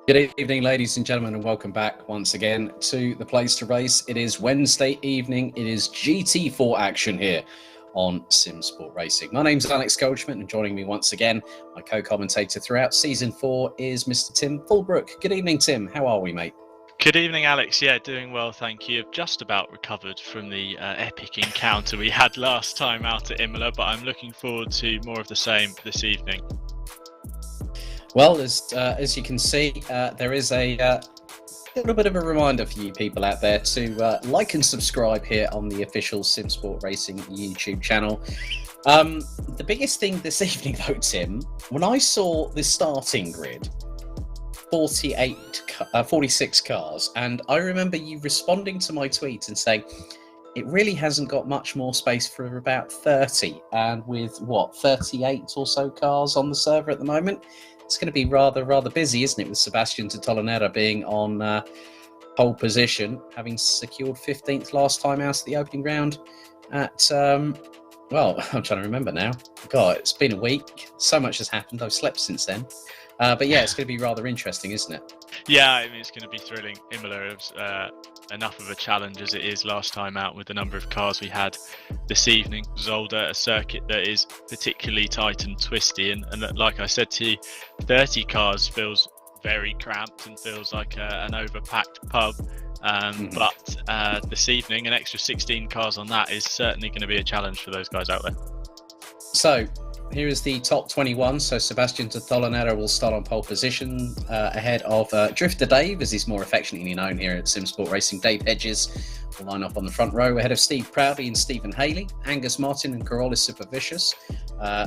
Good evening, ladies and gentlemen, and welcome back once again to the place to race. It is Wednesday evening. It is GT4 action here on Simsport Racing. My name's Alex Goldschmidt, and joining me once again, my co-commentator throughout Season 4 is Mr. Tim Fullbrook. Good evening, Tim. How are we, mate? Good evening, Alex. Yeah, doing well, thank you. I've just about recovered from the epic encounter we had last time out at Imola, but I'm looking forward to more of the same this evening. Well, as you can see, there is a little bit of a reminder for you people out there to like and subscribe here on the official Simsport Racing YouTube channel. The biggest thing this evening, though, Tim, when I saw the starting grid, 46 cars, and I remember you responding to my tweet and saying it really hasn't got much more space for about 30, and with 38 or so cars on the server at the moment, it's going to be rather busy, isn't it, with Sebastian Tolonera being on pole position, having secured 15th last time out of the opening round at well, I'm trying to remember now. God, it's been a week. So much has happened. I've slept since then. But yeah, it's going to be rather interesting, isn't it? Yeah, I mean, it's going to be thrilling. Imola is enough of a challenge as it is last time out with the number of cars we had this evening. Zolder, a circuit that is particularly tight and twisty. And like I said to you, 30 cars feels very cramped and feels like an overpacked pub. But this evening, an extra 16 cars on that is certainly going to be a challenge for those guys out there. So here is the top 21. So Sebastian Tolonera will start on pole position ahead of Drifter Dave, as he's more affectionately known here at Simsport Racing. Dave Hedges will line up on the front row ahead of Steve Priaulx and Stephen Haley, Angus Martin and Carolus Supervicious.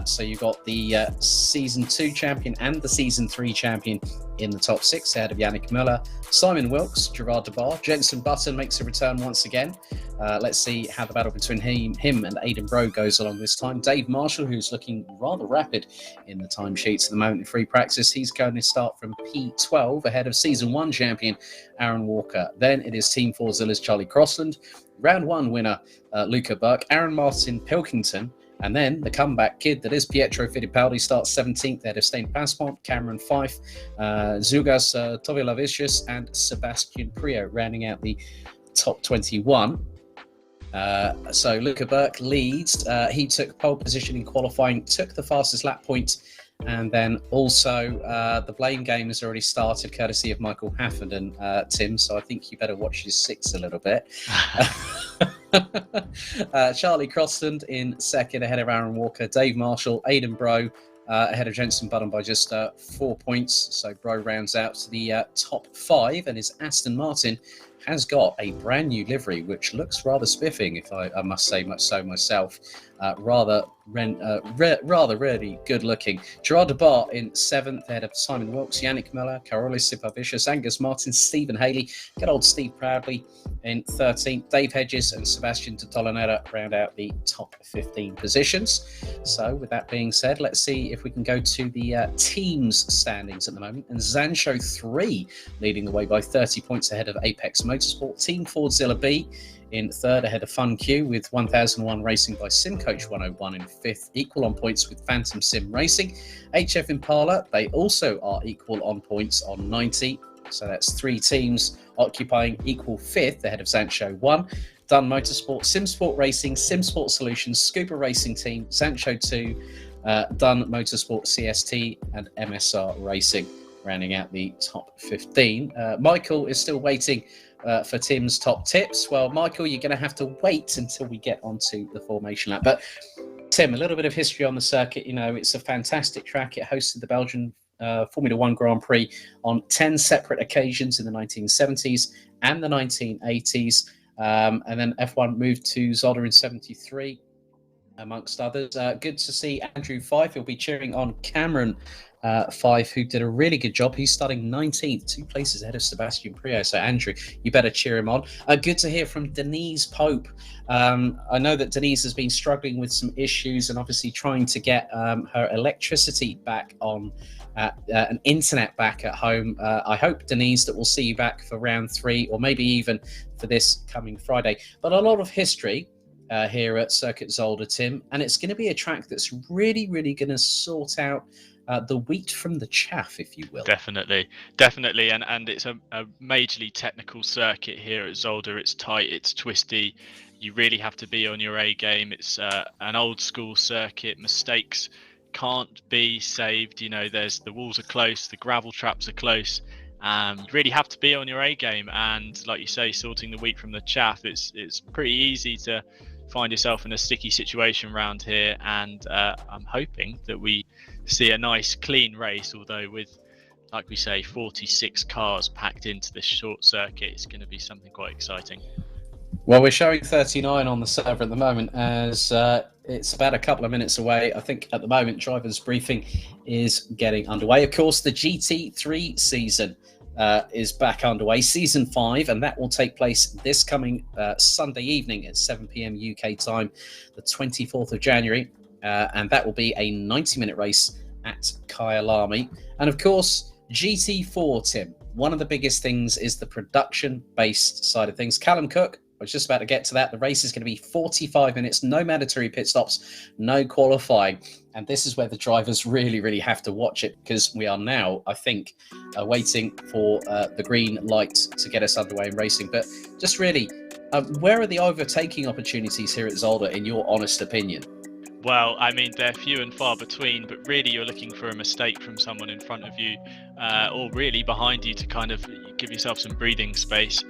So you've got the Season 2 champion and the Season 3 champion in the top 6 ahead of Yannick Muller, Simon Wilkes, Gerard de Bar. Jenson Button makes a return once again. Let's see how the battle between him and Aidan Bro goes along this time. Dave Marshall, who's looking rather rapid in the timesheets at the moment in free practice, he's going to start from P12 ahead of Season 1 champion Aaron Walker. Then it is Team 4zilla's Charlie Crossland, Round 1 winner Luca Burke, Aaron Martin Pilkington, and then the comeback kid that is Pietro Fittipaldi starts 17th ahead of Stain Passpont, Cameron Fife, Zugas Tovilavicius, and Sebastian Priaulx rounding out the top 21. So Luca Burke leads. He took pole position in qualifying, took the fastest lap point, and then also the blame game has already started, courtesy of Michael Haffenden, Tim. So I think you better watch your six a little bit. Charlie Crossland in second ahead of Aaron Walker, Dave Marshall, Aidan Bro ahead of Jenson Button by just 4 points. So Bro rounds out to the top 5, and his Aston Martin has got a brand new livery, which looks rather spiffing, if I must say much so myself. Rather really good looking. Gerard de Bar in 7th ahead of Simon Wilkes, Yannick Muller, Carolus Supervicious, Angus Martin, Stephen Haley, good old Steve Priaulx in 13th. Dave Hedges and Sebastian Tolonera round out the top 15 positions. So with that being said, let's see if we can go to the teams standings at the moment. And Zansho 3 leading the way by 30 points ahead of Apex Motorsport. Team 4zilla B in 3rd ahead of Fun Q with 1001 Racing by SimCoach 101 in 5th, equal on points with Phantom Sim Racing. HF Impala, they also are equal on points on 90. So that's 3 teams occupying equal 5th ahead of Zansho 1. Dunn Motorsport, Simsport Racing, Simsport Solutions, Scuba Racing Team, Zansho 2, Dunn Motorsport CST, and MSR Racing rounding out the top 15. Michael is still waiting for Tim's top tips. Well, Michael, you're going to have to wait until we get onto the formation lap. But Tim, a little bit of history on the circuit. You know, it's a fantastic track. It hosted the Belgian Formula One Grand Prix on 10 separate occasions in the 1970s and the 1980s. And then F1 moved to Zolder in 73, amongst others. Good to see Andrew Fife. He'll be cheering on Cameron Fife, who did a really good job. He's starting 19th, 2 places ahead of Sebastian Priaulx. So Andrew, you better cheer him on. Good to hear from Denise Pope. I know that Denise has been struggling with some issues and obviously trying to get her electricity back on, an internet back at home. I hope, Denise, that we'll see you back for round 3 or maybe even for this coming Friday. But a lot of history here at Circuit Zolder, Tim, and it's going to be a track that's really going to sort out the wheat from the chaff, if you will. Definitely, and it's a majorly technical circuit here at Zolder. It's tight, it's twisty. You really have to be on your A game. It's an old school circuit. Mistakes can't be saved. You know, the walls are close, the gravel traps are close. You really have to be on your A game, and like you say, sorting the wheat from the chaff. It's pretty easy to find yourself in a sticky situation around here, and I'm hoping that we see a nice clean race, although with, like we say, 46 cars packed into this short circuit, it's going to be something quite exciting. Well, we're showing 39 on the server at the moment, as it's about a couple of minutes away. I think at the moment drivers briefing is getting underway. Of course, the GT3 season is back underway, season 5, and that will take place this coming Sunday evening at 7 p.m. UK time, the 24th of January, and that will be a 90-minute race at Kyalami. And of course, GT4, Tim, one of the biggest things is the production-based side of things. Callum Cook, I was just about to get to that. The race is going to be 45 minutes, no mandatory pit stops, no qualifying. And this is where the drivers really have to watch it, because we are now, I think, waiting for the green light to get us underway in racing. But just really, where are the overtaking opportunities here at Zolder, in your honest opinion? Well, I mean, they're few and far between, but really you're looking for a mistake from someone in front of you or really behind you to kind of give yourself some breathing space.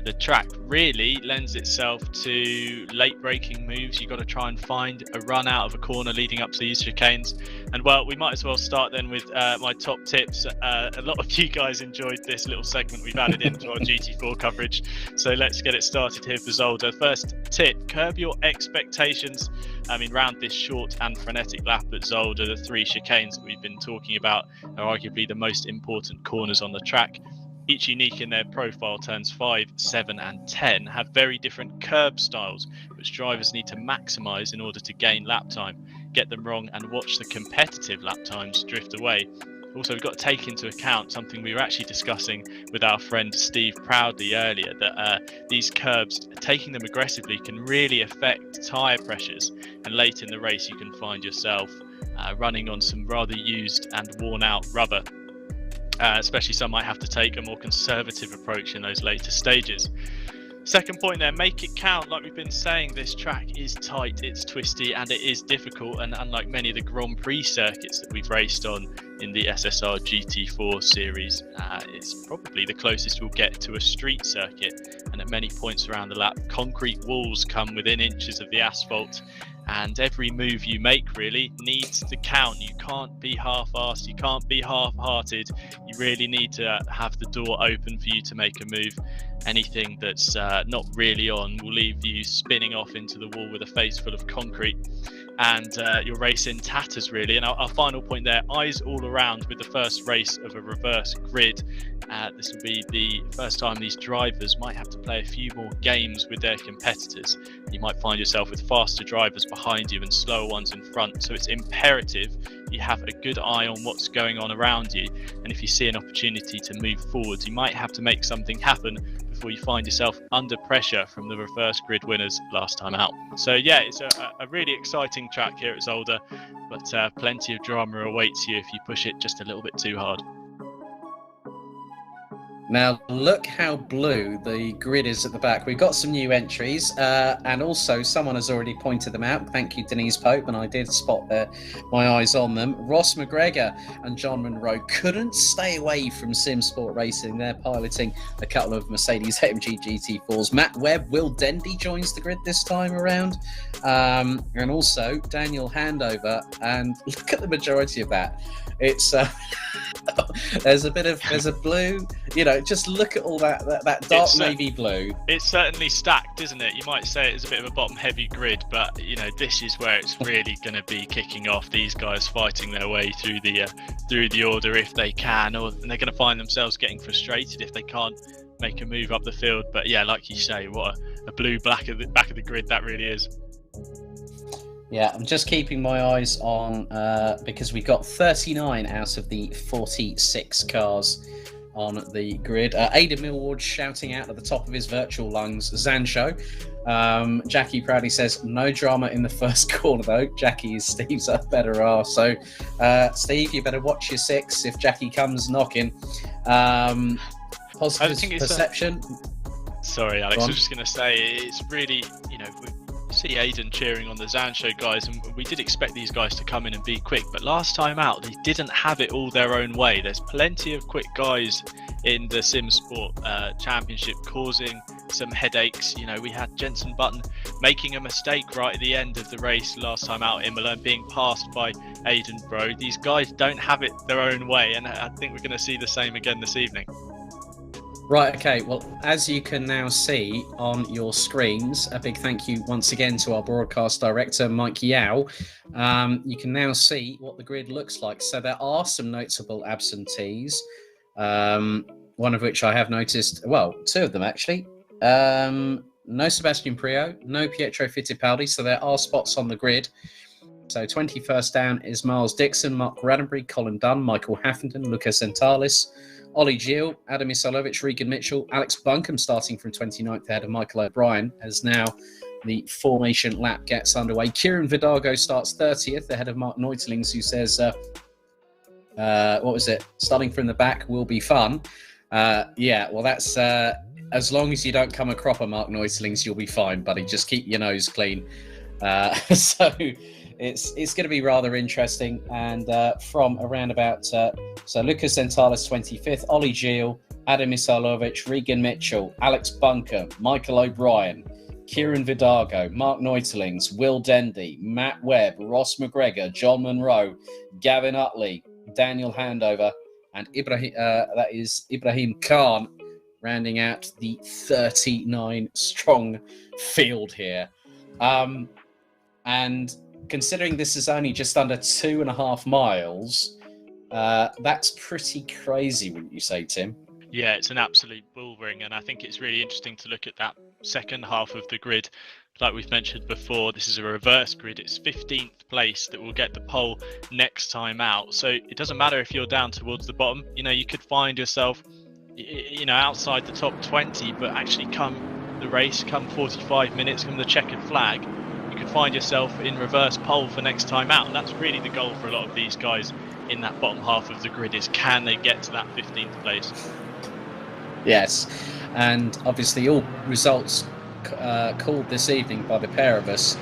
The track really lends itself to late braking moves. You've got to try and find a run out of a corner leading up to these chicanes. And well, we might as well start then with my top tips. A lot of you guys enjoyed this little segment we've added into our GT4 coverage. So let's get it started here for Zolder. First tip, curb your expectations. I mean, round this short and frenetic lap at Zolder, the 3 chicanes that we've been talking about are arguably the most important corners on the track. Each unique in their profile, turns 5, 7 and 10 have very different curb styles, which drivers need to maximise in order to gain lap time. Get them wrong and watch the competitive lap times drift away. Also, we've got to take into account something we were actually discussing with our friend Seb Priaulx earlier, that these curbs, taking them aggressively, can really affect tyre pressures, and late in the race you can find yourself running on some rather used and worn out rubber. Especially some might have to take a more conservative approach in those later stages. Second point there, make it count. Like we've been saying, this track is tight, it's twisty, and it is difficult. And unlike many of the Grand Prix circuits that we've raced on in the SSR GT4 series, it's probably the closest we'll get to a street circuit. And at many points around the lap, concrete walls come within inches of the asphalt. And every move you make really needs to count. You can't be half-assed, you can't be half-hearted. You really need to have the door open for you to make a move. Anything that's not really on will leave you spinning off into the wall with a face full of concrete. And your race in tatters, really. And our final point there, eyes all around with the first race of a reverse grid. This will be the first time these drivers might have to play a few more games with their competitors. You might find yourself with faster drivers behind you and slower ones in front. So it's imperative you have a good eye on what's going on around you. And if you see an opportunity to move forward, you might have to make something happen before you find yourself under pressure from the reverse grid winners last time out. So yeah, it's a really exciting track here at Zolder, but plenty of drama awaits you if you push it just a little bit too hard. Now, look how blue the grid is at the back. We've got some new entries, and also someone has already pointed them out. Thank you, Denise Pope, and I did spot my eyes on them. Ross McGregor and John Monroe couldn't stay away from Simsport Racing. They're piloting a couple of Mercedes AMG GT4s. Matt Webb, Will Dendy joins the grid this time around, and also Daniel Handover. And look at the majority of that. It's there's a blue, just look at all that dark navy blue. It's certainly stacked, isn't it? You might say it's a bit of a bottom heavy grid, but this is where it's really going to be kicking off. These guys fighting their way through the order if they can, and they're going to find themselves getting frustrated if they can't make a move up the field. But yeah, like you say, what a blue back of the grid that really is. Yeah, I'm just keeping my eyes on because we got 39 out of the 46 cars on the grid. Aidan Millward shouting out at the top of his virtual lungs, Zansho. Jackie proudly says, no drama in the first corner, though. Jackie is Steve's better half. So, Steve, you better watch your 6 if Jackie comes knocking. Positive perception. Sorry, Alex, I was just going to say, it's really, we see Aidan cheering on the Zansho guys, and we did expect these guys to come in and be quick, but last time out they didn't have it all their own way. There's plenty of quick guys in the Simsport Championship causing some headaches. We had Jenson Button making a mistake right at the end of the race last time out at Imola and being passed by Aidan Bro. These guys don't have it their own way, and I think we're going to see the same again this evening. Right, okay, well, as you can now see on your screens, a big thank you once again to our broadcast director, Mike Yao. You can now see what the grid looks like. So there are some notable absentees, one of which I have noticed, well, 2 of them actually. No Seb Priaulx, no Pietro Fittipaldi, so there are spots on the grid. So 21st down is Miles Dixon, Mark Roddenberry, Colin Dunn, Michael Haffenden, Lucas Zentalis, Ollie Gil, Adam Isolovic, Regan Mitchell, Alex Buncombe starting from 29th ahead of Michael O'Brien as now the formation lap gets underway. Kieran Vidago starts 30th ahead of Mark Neutlings, who says, starting from the back will be fun. Yeah, well, that's as long as you don't come a cropper, Mark Neutlings, you'll be fine, buddy. Just keep your nose clean. So it's going to be rather interesting. And from around about, so Lucas Zentalis 25th, Ollie Gil, Adam Isolovic, Regan Mitchell, Alex Buncombe, Michael O'Brien, Kieran Vidago, Mark Neutlings, Will Dendy, Matt Webb, Ross McGregor, John Monroe, Gavin Utley, Daniel Handover, and Ibrahim Khan, rounding out the 39 strong field here. And considering this is only just under 2.5 miles, that's pretty crazy, wouldn't you say, Tim? Yeah, it's an absolute bull ring, and I think it's really interesting to look at that second half of the grid. Like we've mentioned before, this is a reverse grid. It's 15th place that will get the pole next time out. So it doesn't matter if you're down towards the bottom. You could find yourself, outside the top 20, but actually come the race, come 45 minutes, come the checkered flag, you could find yourself in reverse pole for next time out. And that's really the goal for a lot of these guys in that bottom half of the grid, is can they get to that 15th place? Yes, and obviously all results called this evening by the pair of us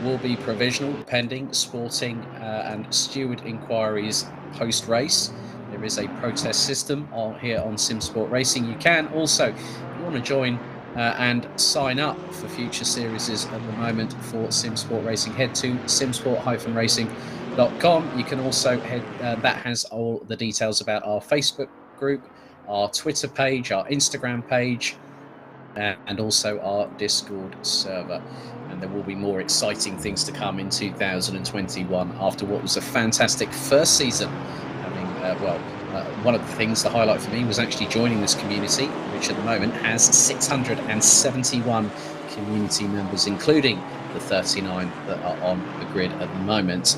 will be provisional, pending sporting and steward inquiries post-race. There is a protest system here on Simsport Racing. You can also, if you want to join and sign up for future series at the moment for Simsport Racing, head to simsport-racing.com. You can also head, that has all the details about our Facebook group, our Twitter page, our Instagram page, and also our Discord server. And there will be more exciting things to come in 2021 after what was a fantastic first season. One of the things, the highlight for me, was actually joining this community, which at the moment has 671 community members, including the 39 that are on the grid at the moment.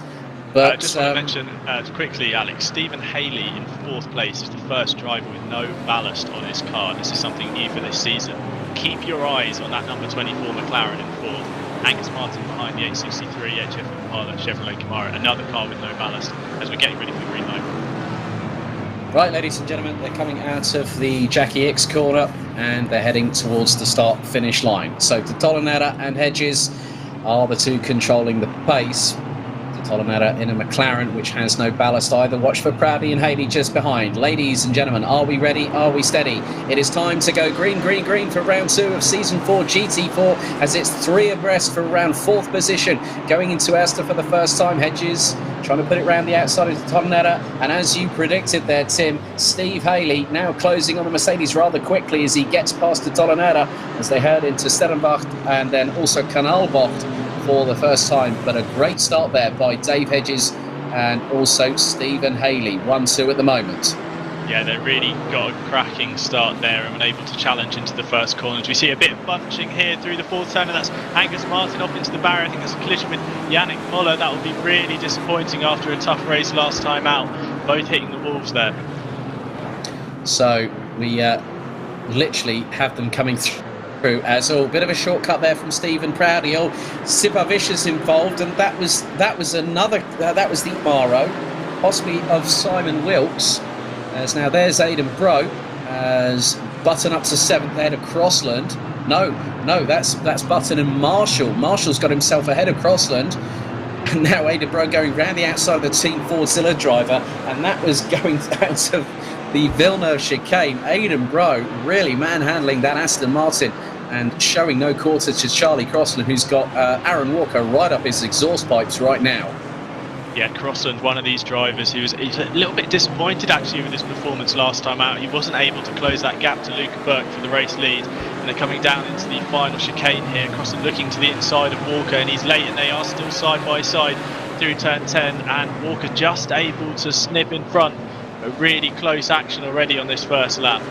But I just want to mention quickly, Alex, Stephen Haley in 4th place is the first driver with no ballast on his car. This is something new for this season. Keep your eyes on that number 24 McLaren in 4th. Angus Martin behind the A63 HF Impala Chevrolet Camaro, another car with no ballast, as we're getting ready for the green light. Right, ladies and gentlemen, they're coming out of the Jackie X corner and they're heading towards the start-finish line. So Tolonera and Hedges are the two controlling the pace. Tolonera in a McLaren which has no ballast either. Watch for Proudy and Haley just behind. Ladies and gentlemen, are we ready? Are we steady? It is time to go green, green, green for round 2 of Season 4 GT4 as it's 3 abreast for around 4th position. Going into Astor for the first time. Hedges trying to put it round the outside of Tolonera. And as you predicted there, Tim, Steve Haley now closing on the Mercedes rather quickly as he gets past the Tolonera as they head into Sterrenbach and then also Kanalbocht for the first time. But a great start there by Dave Hedges and also Stephen Haley, 1-2 at the moment. Yeah, they really got a cracking start there and were able to challenge into the first corners. We see a bit of bunching here through the 4th turn, and that's Angus Martin off into the barrier. I think there's a collision with Yannick Moller. That will be really disappointing after a tough race last time out. Both hitting the walls there. So we literally have them coming through as a bit of a shortcut there from Stephen Priaulx. Seb Vicious involved, and that was another that was the Maro, possibly of Simon Wilkes. As now there's Aidan Bro as Button up to 7th ahead of Crossland. No, that's Button and Marshall. Marshall's got himself ahead of Crossland. And now Aidan Bro going round the outside of the Team Fordzilla driver, and that was going out of the Villeneuve chicane. Aidan Bro really manhandling that Aston Martin and showing no quarter to Charlie Crossland, who's got Aaron Walker right up his exhaust pipes right now. Yeah, Crossland, one of these drivers he's a little bit disappointed actually with his performance last time out. He wasn't able to close that gap to Luca Burke for the race lead. And they're coming down into the final chicane here. Crossland looking to the inside of Walker, and he's late, and they are still side by side through turn 10. And Walker just able to snip in front. A really close action already on this first lap.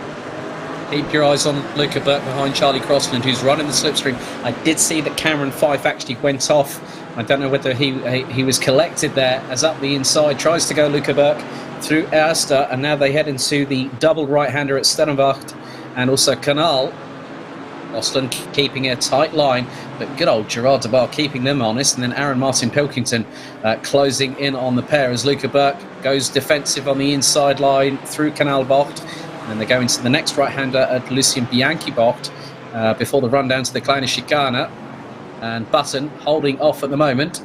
Keep your eyes on Luca Burke behind Charlie Crossland, who's running the slipstream. I did see that Cameron Fife actually went off. I don't know whether he was collected there, as up the inside tries to go Luca Burke through Erster, and now they head into the double right-hander at Stellenwacht and also Canal. Crossland keeping a tight line, but good old Gerard de Bar keeping them honest, and then Aaron Martin Pilkington closing in on the pair as Luca Burke goes defensive on the inside line through Canal Bocht, and then they go into the next right-hander at Lucien Bianchi Bocht before the run down to the Kleine Chicane. And Button holding off at the moment.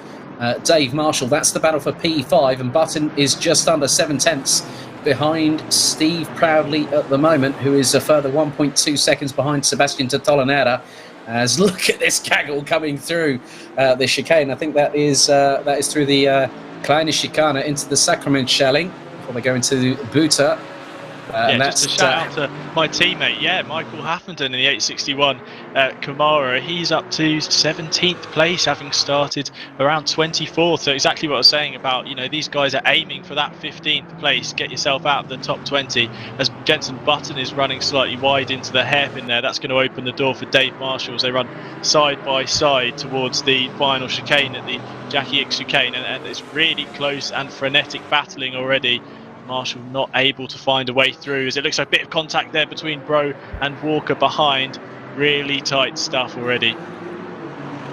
Dave Marshall, that's the battle for P5, and Button is just under 7/10 behind Steve Priaulx at the moment, who is a further 1.2 seconds behind Sebastian Tottolanera. As look at this gaggle coming through the chicane. I think that is through the Kleine Chicane into the Sacrament Schelling before they go into Buta. And just a shout out to my teammate, Michael Haffenden in the 861 Camaro. He's up to 17th place, having started around 24th. So exactly what I was saying about, these guys are aiming for that 15th place. Get yourself out of the top 20. As Jenson Button is running slightly wide into the hairpin there, that's going to open the door for Dave Marshall as they run side by side towards the final chicane at the Jackie X chicane, and it's really close and frenetic battling already. Marshall not able to find a way through, as it looks like a bit of contact there between Bro and Walker behind. Really tight stuff already.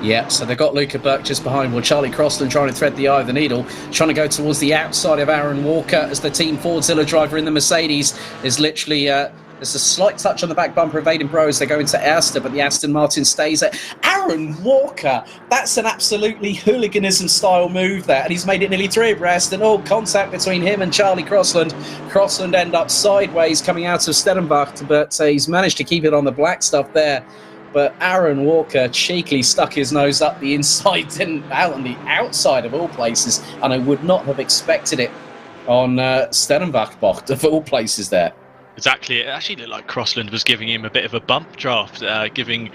Yeah, so they've got Luca Burke just behind. Well, Charlie Crossland trying to thread the eye of the needle, trying to go towards the outside of Aaron Walker as the Team Fordzilla driver in the Mercedes is literally... there's a slight touch on the back bumper of Aidan Bro as they go into Erster, but the Aston Martin stays there. Aaron Walker, that's an absolutely hooliganism style move there, and he's made it nearly 3 abreast, and all contact between him and Charlie Crossland. Crossland end up sideways coming out of Stellenwacht, but he's managed to keep it on the black stuff there. But Aaron Walker cheekily stuck his nose up the inside, didn't out on the outside of all places, and I would not have expected it on Stellenwacht of all places there. Exactly. It actually looked like Crossland was giving him a bit of a bump draft, giving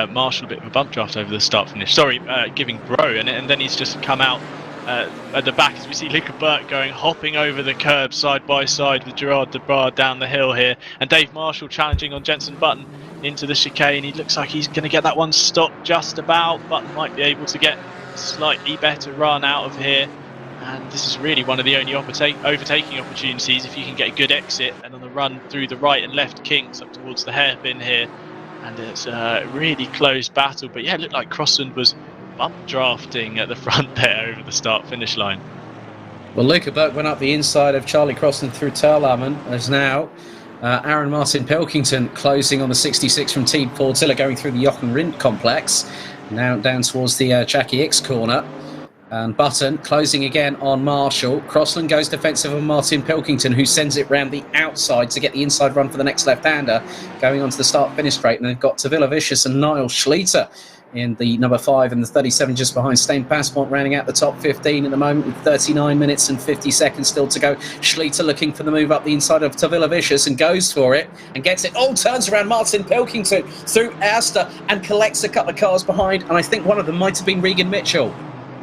Marshall a bit of a bump draft over the start finish. Sorry, giving Bro, and then he's just come out at the back as we see Luca Burke hopping over the curb side by side with Gerard de Bar down the hill here, and Dave Marshall challenging on Jenson Button into the chicane. He looks like he's going to get that one stopped just about. Button might be able to get a slightly better run out of here. And this is really one of the only overtaking opportunities if you can get a good exit, and on the run through the right and left kinks up towards the hairpin here. And it's a really close battle, but yeah, it looked like Crossland was bump drafting at the front there over the start finish line. Well, Luca Burke went up the inside of Charlie Crossland through Terlamen, as now Aaron Martin Pilkington closing on the 66 from Team Fordzilla going through the Jochen Rindt complex, now down towards the Jackie X corner. And Button closing again on Marshall. Crossland goes defensive on Martin Pilkington, who sends it round the outside to get the inside run for the next left-hander, going on to the start-finish straight. And they've got Tavilla Vicious and Niall Schleter in the number 5 and the 37 just behind Stain Passport, rounding out the top 15 at the moment with 39 minutes and 50 seconds still to go. Schleter looking for the move up the inside of Tavilla Vicious and goes for it and gets it. Oh, turns around Martin Pilkington through Erster and collects a couple of cars behind. And I think one of them might have been Regan Mitchell.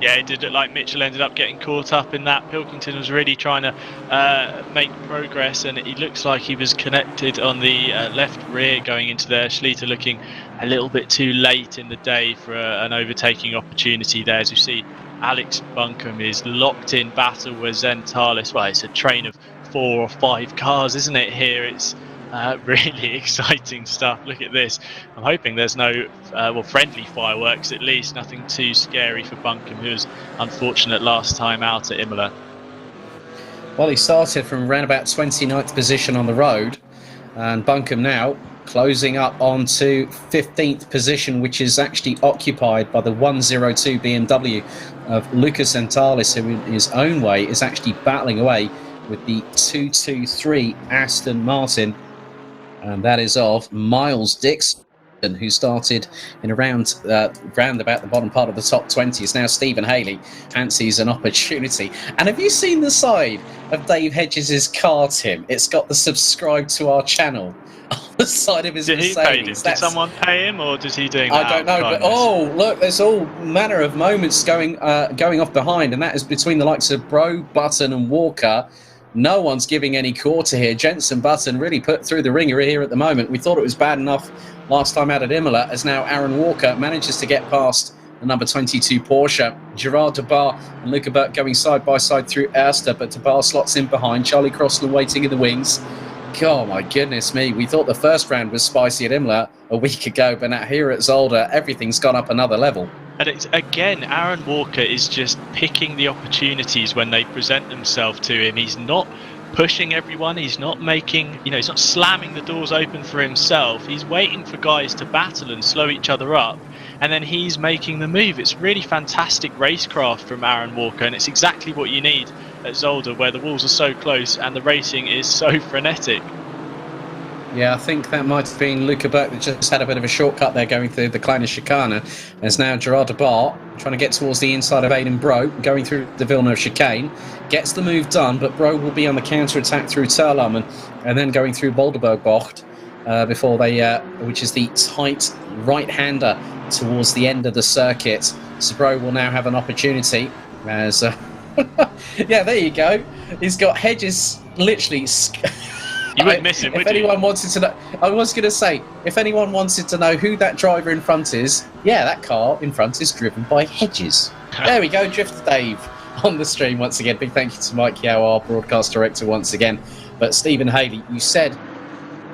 Yeah, it did look like Mitchell ended up getting caught up in that. Pilkington was really trying to make progress, and it looks like he was connected on the left rear going into there. Schleter looking a little bit too late in the day for an overtaking opportunity there. As you see, Alex Buncombe is locked in battle with Zentalis. Well, it's a train of 4 or 5 cars, isn't it, here? It's Really exciting stuff. Look at this. I'm hoping there's no friendly fireworks, at least nothing too scary for Buncombe, who was unfortunate last time out at Imola. Well, he started from around about 29th position on the road, and Buncombe now closing up onto 15th position, which is actually occupied by the 102 BMW of Lucas Zentalis, who in his own way is actually battling away with the 223 Aston Martin. And that is of Miles Dixon, who started in round about the bottom part of the top 20. It's now Stephen Haley fancies an opportunity. And have you seen the side of Dave Hedges' car, Tim? It's got the subscribe to our channel on the side of his Mercedes. Did someone pay him, or is he doing that? I don't know, but look, there's all manner of moments going off behind, and that is between the likes of Bro, Button and Walker. No one's giving any quarter here. Jenson Button really put through the ringer here at the moment. We thought it was bad enough last time out at Imola, as now Aaron Walker manages to get past the number 22 Porsche. Gerard Debar and Luca Burke going side by side through Erster, but Debar slots in behind. Charlie Crossland waiting in the wings. Oh my goodness me, we thought the first round was spicy at Imola a week ago, but now here at Zolder, everything's gone up another level. And it's, again, Aaron Walker is just picking the opportunities when they present themselves to him. He's not pushing everyone, he's not making, he's not slamming the doors open for himself. He's waiting for guys to battle and slow each other up, and then he's making the move. It's really fantastic racecraft from Aaron Walker, and it's exactly what you need at Zolder, where the walls are so close and the racing is so frenetic. Yeah, I think that might have been Luca Burke that just had a bit of a shortcut there going through the Kleine Chicane. There's now Gerard Debar trying to get towards the inside of Aidan Bro, going through the Villeneuve chicane. Gets the move done, but Bro will be on the counter-attack through Terlam and then going through Boulderberg Bocht before they, which is the tight right-hander towards the end of the circuit. So Bro will now have an opportunity as... yeah, there you go. He's got Hedges literally... You wouldn't miss him, would you? If anyone wanted to know, I was going to say, if anyone wanted to know who that driver in front is, yeah, that car in front is driven by Hedges. There we go, Drift Dave on the stream once again. Big thank you to Mike Yao, our broadcast director, once again. But Stephen Haley, you said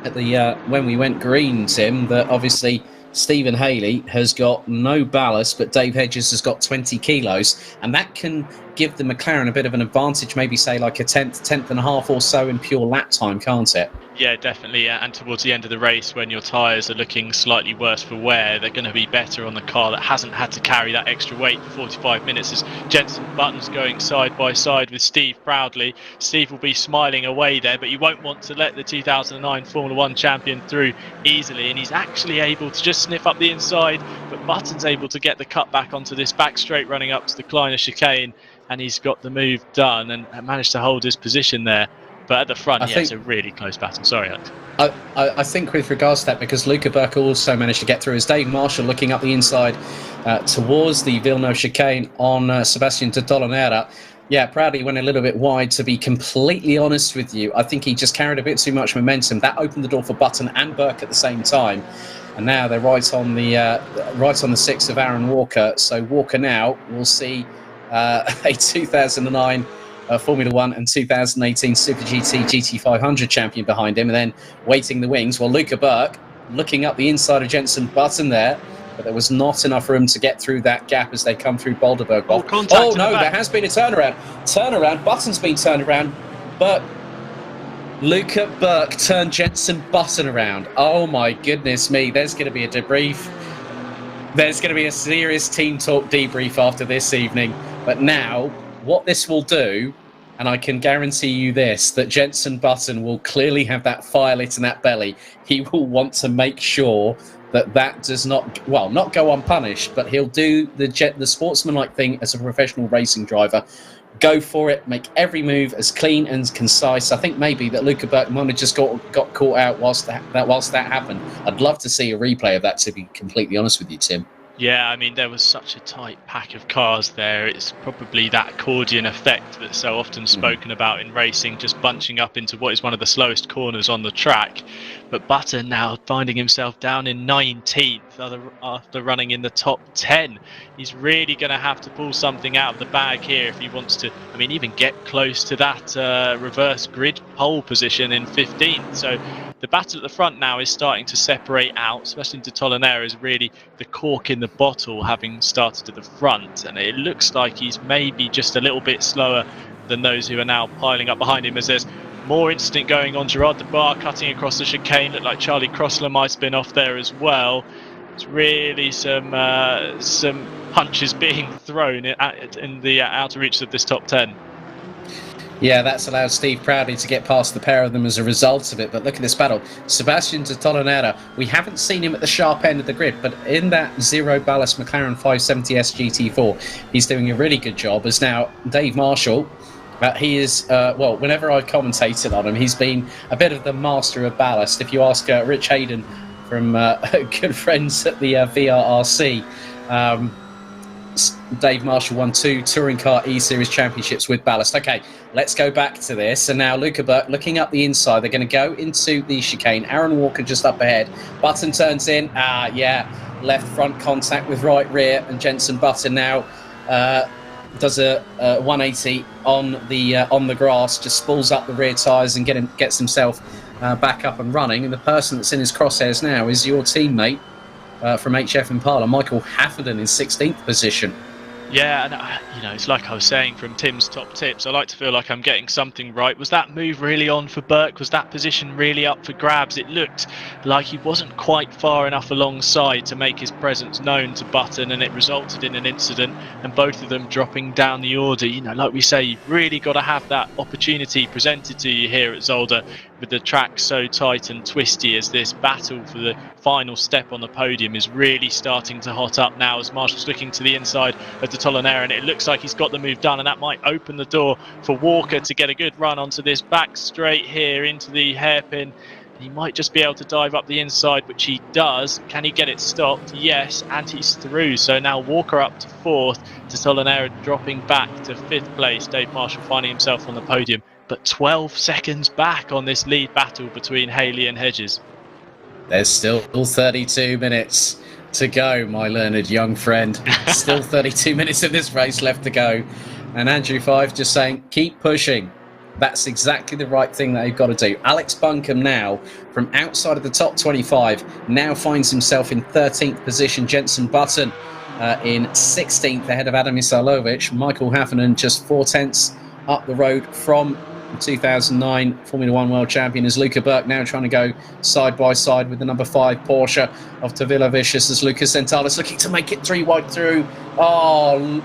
at the when we went green, Tim, that obviously Stephen Haley has got no ballast, but Dave Hedges has got 20 kilos, and that can give the McLaren a bit of an advantage, maybe say like a tenth and a half or so in pure lap time, can't it? Yeah, definitely. And towards the end of the race, when your tyres are looking slightly worse for wear, they're going to be better on the car that hasn't had to carry that extra weight for 45 minutes. As Jenson Button's going side by side with Steve Priaulx. Steve will be smiling away there, but you won't want to let the 2009 Formula 1 champion through easily. And he's actually able to just sniff up the inside, but Button's able to get the cut back onto this back straight running up to the Kleine chicane, and he's got the move done and managed to hold his position there. But at the front, it's a really close battle. Sorry, Alex. I think with regards to that, because Luca Burke also managed to get through, as Dave Marshall looking up the inside towards the Villeneuve chicane on Sebastian de Tolonera. Yeah, Priaulx went a little bit wide, to be completely honest with you. I think he just carried a bit too much momentum. That opened the door for Button and Burke at the same time. And now they're right on the 6 of Aaron Walker. So Walker now will see a 2009 Formula 1 and 2018 Super GT GT500 champion behind him, and then waiting the wings. Well, Luca Burke looking up the inside of Jenson Button there, but there was not enough room to get through that gap as they come through Boulderberg. Oh no, there has been a turnaround. Button's been turned around, but Luca Burke turned Jenson Button around. Oh my goodness me, there's going to be a debrief. There's going to be a serious team talk debrief after this evening. But now, what this will do, and I can guarantee you this, that Jenson Button will clearly have that fire lit in that belly. He will want to make sure that does not go unpunished, but he'll do the sportsmanlike thing as a professional racing driver. Go for it, make every move as clean and concise. I think maybe that Luca Burke might have just got caught out whilst that happened. I'd love to see a replay of that, to be completely honest with you, Tim. Yeah, I mean, there was such a tight pack of cars there. It's probably that accordion effect that's so often spoken about in racing, just bunching up into what is one of the slowest corners on the track. But Button now finding himself down in 19th after running in the top 10. He's really going to have to pull something out of the bag here if he wants to, even get close to that reverse grid pole position in 15th. So the battle at the front now is starting to separate out. Sebastian de Tolonera is really the cork in the bottle, having started at the front, and it looks like he's maybe just a little bit slower than those who are now piling up behind him, as there's more instinct going on. Gerard de Bar cutting across the chicane, looked like Charlie Crossler might have been off there as well. It's really some punches being thrown in the outer reaches of this top 10. Yeah, that's allowed Steve Proudly to get past the pair of them as a result of it. But look at this battle. Sebastian de Tolonera, we haven't seen him at the sharp end of the grid, but in that zero ballast McLaren 570S GT4, he's doing a really good job. As now Dave Marshall, he is, well, whenever I've commentated on him, he's been a bit of the master of ballast. If you ask Rich Hayden from good friends at the VRRC, Dave Marshall won 2 Touring Car E-Series championships with ballast. Okay, let's go back to this. And now Luca Burke looking up the inside. They're going to go into the chicane. Aaron Walker just up ahead. Button turns in. Left front contact with right rear. And Jenson Button now does a 180 on the grass. Just spools up the rear tyres and gets himself back up and running. And the person that's in his crosshairs now is your teammate from HF Impala, Michael Hafferden, in 16th position. Yeah, and it's like I was saying from Tim's top tips, I like to feel like I'm getting something right. Was that move really on for Burke? Was that position really up for grabs? It looked like he wasn't quite far enough alongside to make his presence known to Button, and it resulted in an incident and both of them dropping down the order. Like we say, you've really got to have that opportunity presented to you here at Zolder, with the track so tight and twisty, as this battle for the final step on the podium is really starting to hot up now, as Marshall's looking to the inside of de Tolonera, and it looks like he's got the move done, and that might open the door for Walker to get a good run onto this back straight here into the hairpin. He might just be able to dive up the inside, which he does. Can he get it stopped? Yes, and he's through. So now Walker up to 4th, de Tolonera dropping back to 5th place. Dave Marshall finding himself on the podium, but 12 seconds back on this lead battle between Haley and Hedges. There's still 32 minutes to go, my learned young friend. Still 32 minutes of this race left to go. And Andrew Five just saying, keep pushing. That's exactly the right thing that they've got to do. Alex Buncombe now, from outside of the top 25, now finds himself in 13th position. Jenson Button in 16th, ahead of Adam Isailovic. Michael Hafferden just 4 tenths up the road from 2009 Formula One world champion, is Luca Burke now trying to go side by side with the number 5 Porsche of Tavilla Vicious, as Lucas Sentalis looking to make it 3 wide through. Oh,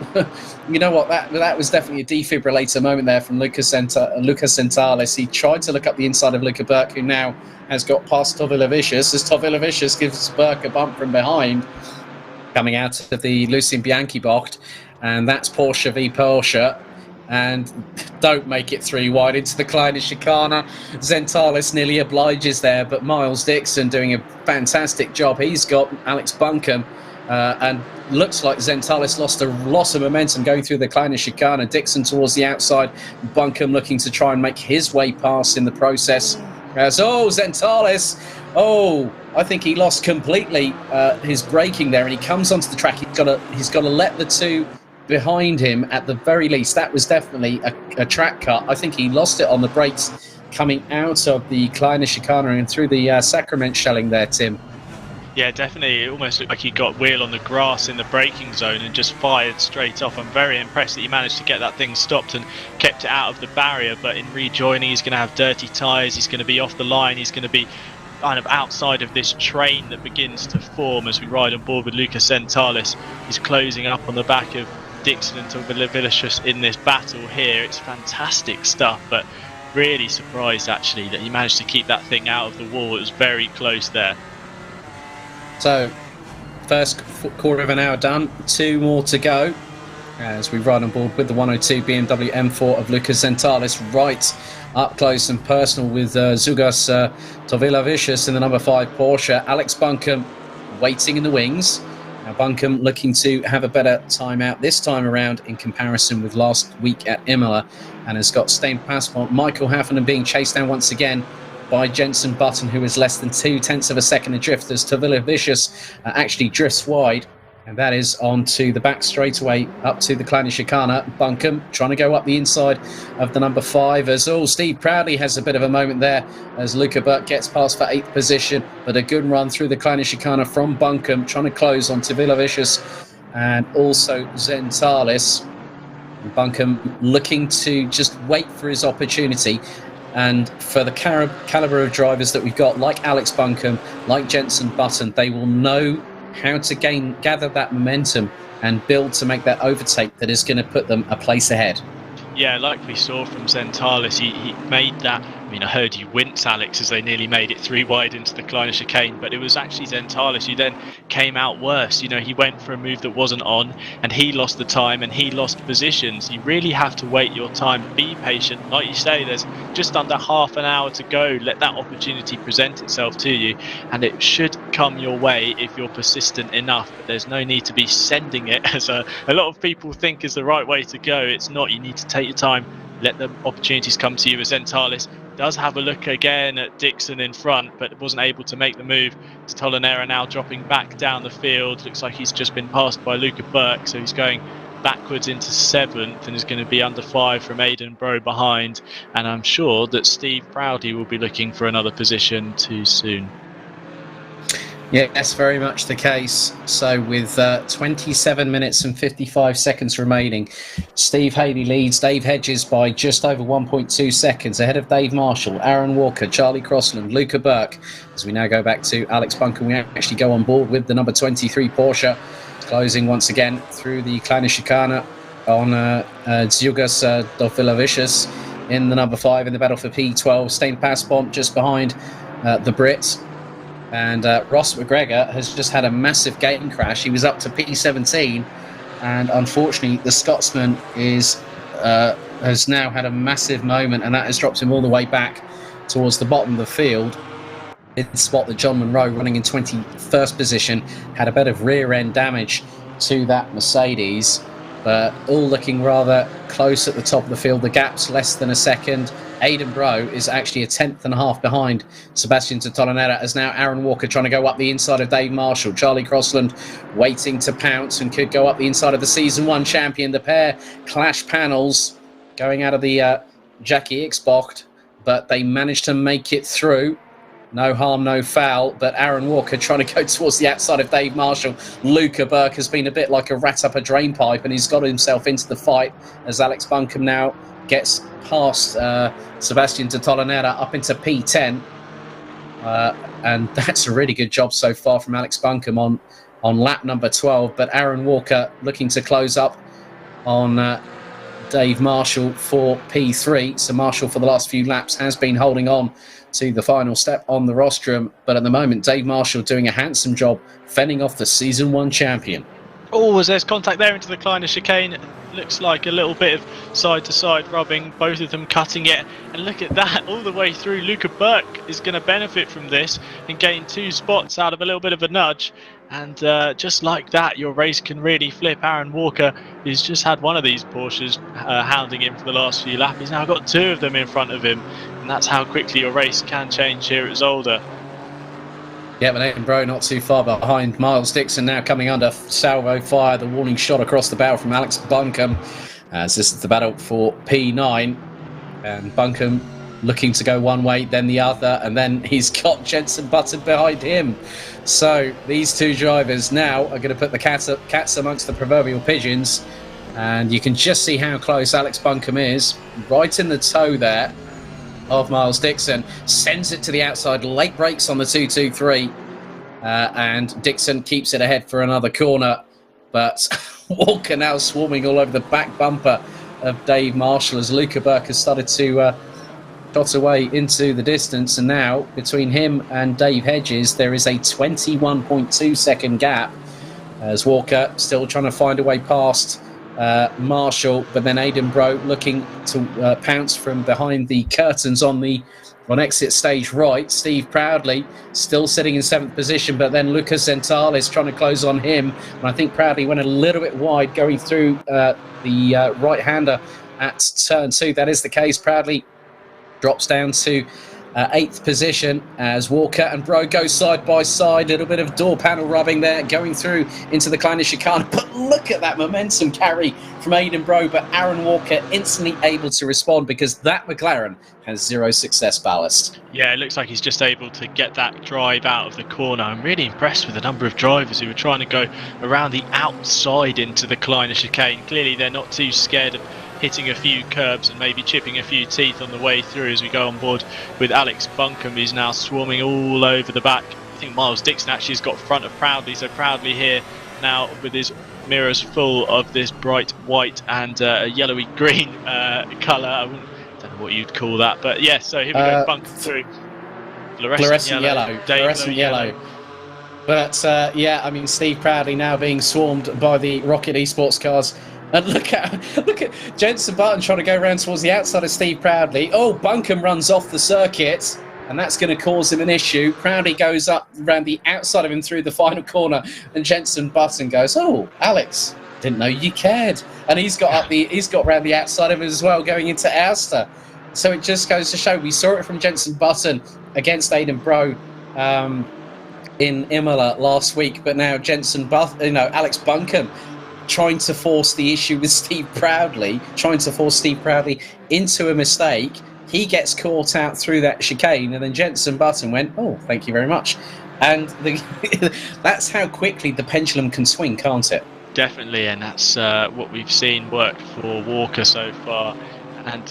you know what? That was definitely a defibrillator moment there from Lucas Sentalis. He tried to look up the inside of Luca Burke, who now has got past Tavilla Vicious, as Tavilla Vicious gives Burke a bump from behind, coming out of the Lucien Bianchi box, and that's Porsche v Porsche. And don't make it 3 wide into the Kleine Chicane. Zentalis nearly obliges there, but Miles Dixon doing a fantastic job. He's got Alex Buncombe, and looks like Zentalis lost a lot of momentum going through the Kleine Chicane. Dixon towards the outside, Buncombe looking to try and make his way past in the process. Zentalis, I think he lost completely his braking there, and he comes onto the track. He's got to let the 2 behind him at the very least. That was definitely a track cut. I think he lost it on the brakes coming out of the Kleine Chicane and through the Sacrament shelling there, Tim. Yeah, definitely. It almost looked like he got wheel on the grass in the braking zone and just fired straight off. I'm very impressed that he managed to get that thing stopped and kept it out of the barrier, but in rejoining he's going to have dirty tyres, he's going to be off the line, he's going to be kind of outside of this train that begins to form as we ride on board with Lucas Sentalis. He's closing up on the back of Dixon and Vilicious in this battle here. It's fantastic stuff, but really surprised actually that he managed to keep that thing out of the wall. It was very close there. So first quarter of an hour done, 2 more to go as we ride on board with the 102 BMW M4 of Lucas Sentalis, right up close and personal with Zugas Tavilla Vicious in the number 5 Porsche. Alex Buncombe waiting in the wings. Now Buncombe looking to have a better time out this time around in comparison with last week at Imola, and has got stained passport. Michael Hafferden being chased down once again by Jenson Button, who is less than 2 tenths of a second adrift, as Tavilla Vicious actually drifts wide And that is on to the back straightaway up to the Kleine Chicane. Buncombe trying to go up the inside of the number 5 as Steve Priaulx has a bit of a moment there as Luca Burke gets past for 8th position, but a good run through the Kleine Chicane from Buncombe, trying to close on to Villavicious and also Zentalis. Buncombe looking to just wait for his opportunity. And for the calibre of drivers that we've got, like Alex Buncombe, like Jenson Button, they will know how to gather that momentum and build to make that overtake that is going to put them a place ahead. Yeah, like we saw from Zentalis, he made that. I mean, I heard you wince, Alex, as they nearly made it 3 wide into the Kleine Chicane, but it was actually Zentalis who then came out worse. You know, he went for a move that wasn't on, and he lost the time and he lost positions. You really have to wait your time, be patient. Like you say, there's just under half an hour to go. Let that opportunity present itself to you, and it should come your way if you're persistent enough. But there's no need to be sending it, as a lot of people think is the right way to go. It's not. You need to take your time, let the opportunities come to you. As Zentalis does have a look again at Dixon in front, but wasn't able to make the move. To Tolanera now dropping back down the field. Looks like he's just been passed by Luca Burke, so he's going backwards into 7th and is going to be under 5 from Aidan Bro behind. And I'm sure that Steve Priaulx will be looking for another position too soon. Yeah, that's very much the case. So with 27 minutes and 55 seconds remaining, Steve Haley leads Dave Hedges by just over 1.2 seconds, ahead of Dave Marshall, Aaron Walker, Charlie Crossland, Luca Burke. As we now go back to Alex Buncombe, we actually go on board with the number 23 Porsche, closing once again through the Kleine Chicane on Ziugas do Villavicious in the number 5 in the battle for P12. Stain Passpont just behind the Brit. And Ross McGregor has just had a massive game crash. He was up to P17, and unfortunately the Scotsman has now had a massive moment, and that has dropped him all the way back towards the bottom of the field. In the spot that John Monroe, running in 21st position, had a bit of rear-end damage to that Mercedes, but all looking rather close at the top of the field. The gap's less than a second. Aidan Bro is actually a 10th and a half behind Sebastian Tolanera, as now Aaron Walker trying to go up the inside of Dave Marshall. Charlie Crossland waiting to pounce and could go up the inside of the Season 1 champion. The pair clash panels going out of the Jackie X-Bocht, but they managed to make it through. No harm, no foul, but Aaron Walker trying to go towards the outside of Dave Marshall. Luca Burke has been a bit like a rat up a drain pipe, and he's got himself into the fight as Alex Buncombe now gets past Sebastian Tolanera up into P10. And that's a really good job so far from Alex Buncombe on lap number 12. But Aaron Walker looking to close up on Dave Marshall for P3. So Marshall, for the last few laps, has been holding on to the final step on the rostrum. But at the moment, Dave Marshall doing a handsome job fending off the Season 1 champion. Oh, as there's contact there into the Kleine Chicane. Looks like a little bit of side-to-side rubbing, both of them cutting it. And look at that, all the way through. Luca Burke is going to benefit from this and gain 2 spots out of a little bit of a nudge. And just like that, your race can really flip. Aaron Walker, who's just had one of these Porsches hounding him for the last few laps, he's now got 2 of them in front of him. And that's how quickly your race can change here at Zolder. Yeah, but Aidan Bro not too far behind. Miles Dixon now coming under salvo fire. The warning shot across the barrel from Alex Buncombe, as this is the battle for P9. And Buncombe looking to go one way, then the other, and then he's got Jenson Button behind him. So these 2 drivers now are going to put the cats amongst the proverbial pigeons. And you can just see how close Alex Buncombe is, right in the toe there of Miles Dixon. Sends it to the outside, late brakes on the 2-2-3, and Dixon keeps it ahead for another corner, but Walker now swarming all over the back bumper of Dave Marshall as Luca Burke has started to dot away into the distance, and now between him and Dave Hedges there is a 21.2 second gap as Walker still trying to find a way past Marshall, but then Aidan Bro looking to pounce from behind the curtains on exit stage right. Steve Priaulx still sitting in 7th position, but then Lucas Zentalis trying to close on him, and I think Priaulx went a little bit wide going through the right-hander at turn 2. That is the case. Priaulx drops down to 8th position as Walker and Bro go side by side. A little bit of door panel rubbing there, going through into the Kleine chicane. But look at that momentum carry from Aidan Bro. But Aaron Walker instantly able to respond because that McLaren has 0 success ballast. Yeah, it looks like he's just able to get that drive out of the corner. I'm really impressed with the number of drivers who are trying to go around the outside into the Kleine chicane. Clearly, they're not too scared of hitting a few curbs and maybe chipping a few teeth on the way through as we go on board with Alex Buncombe, who's now swarming all over the back. I think Miles Dixon actually has got front of Priaulx, so Priaulx here now with his mirrors full of this bright white and yellowy green colour. I don't know what you'd call that, but yeah, so here we go, Buncombe through. Fluorescent yellow. But yeah, I mean, Steve Priaulx now being swarmed by the Rocket Esports cars. And look at Jenson Button trying to go around towards the outside of Steve Priaulx. Oh, Buncombe runs off the circuit, and that's going to cause him an issue. Priaulx goes up around the outside of him through the final corner, and Jenson Button goes, "Oh, Alex, didn't know you cared." And he's got around the outside of him as well, going into Alster. So it just goes to show. We saw it from Jenson Button against Aidan Bro in Imola last week, but now Alex Buncombe trying to force the issue with Steve Priaulx, trying to force Steve Priaulx into a mistake. He gets caught out through that chicane, and then Jenson Button went, "Oh, thank you very much." And that's how quickly the pendulum can swing, can't it? Definitely, and that's what we've seen work for Walker so far. And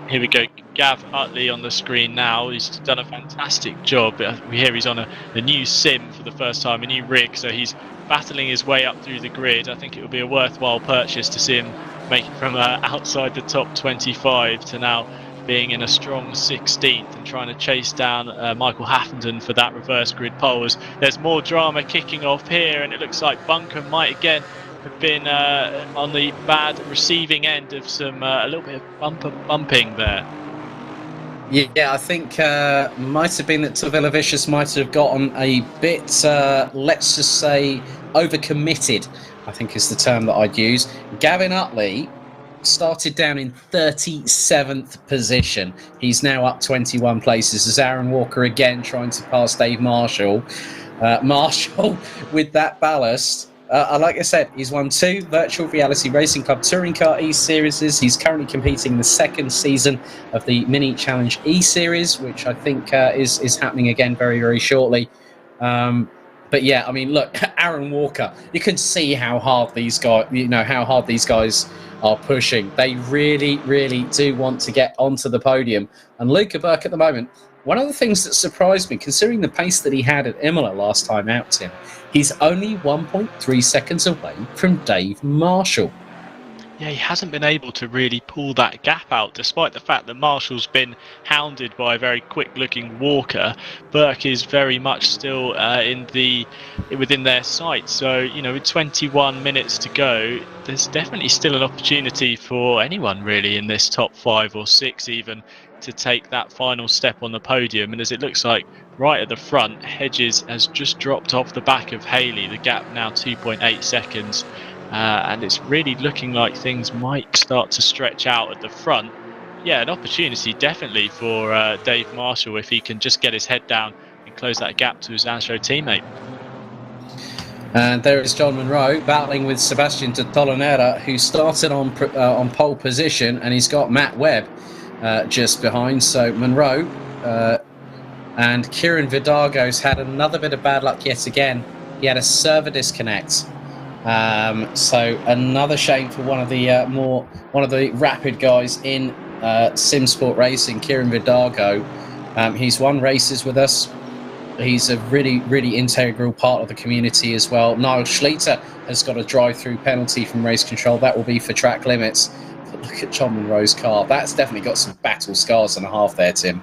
here we go, Gav Utley on the screen now. He's done a fantastic job. We hear he's on a new sim for the first time, a new rig, so he's battling his way up through the grid. I think it would be a worthwhile purchase to see him make it from outside the top 25 to now being in a strong 16th and trying to chase down Michael Haffenden for that reverse grid pole. There's more drama kicking off here, and it looks like Buncombe might again have been on the bad receiving end of some a little bit of bumping there. Yeah, I think might have been that Tavilla Vicious might have gotten a bit, let's just say, overcommitted, I think is the term that I'd use. Gavin Utley started down in 37th position. He's now up 21 places as Aaron Walker again trying to pass Dave Marshall. Marshall with that ballast. Like I said, he's won 2 Virtual Reality Racing Club Touring Car E-Series. He's currently competing in the 2nd season of the Mini Challenge E-Series, which I think is happening again very, very shortly. But yeah, I mean, look, Aaron Walker, you can see how hard these guys are pushing. They really, really do want to get onto the podium. And Luca Burke at the moment, one of the things that surprised me, considering the pace that he had at Imola last time out, Tim, he's only 1.3 seconds away from Dave Marshall. Yeah, he hasn't been able to really pull that gap out, despite the fact that Marshall's been hounded by a very quick-looking Walker. Burke is very much still within their sight. So, you know, with 21 minutes to go, there's definitely still an opportunity for anyone really in this top 5 or 6 even to take that final step on the podium. And as it looks like right at the front, Hedges has just dropped off the back of Haley. The gap now 2.8 seconds. And it's really looking like things might start to stretch out at the front. Yeah, an opportunity definitely for Dave Marshall if he can just get his head down and close that gap to his Zansho teammate. And there is John Monroe battling with Sebastian de Tolonera, who started on pole position, and he's got Matt Webb just behind. So Monroe and Kieran Vidago's had another bit of bad luck yet again. He had a server disconnect. So another shame for one of the rapid guys in Simsport Racing, Kieran Vidago. He's won races with us. He's a really, really integral part of the community as well. Niall Schleter has got a drive-through penalty from race control. That will be for track limits. But look at John Monroe's car. That's definitely got some battle scars and a half there, Tim.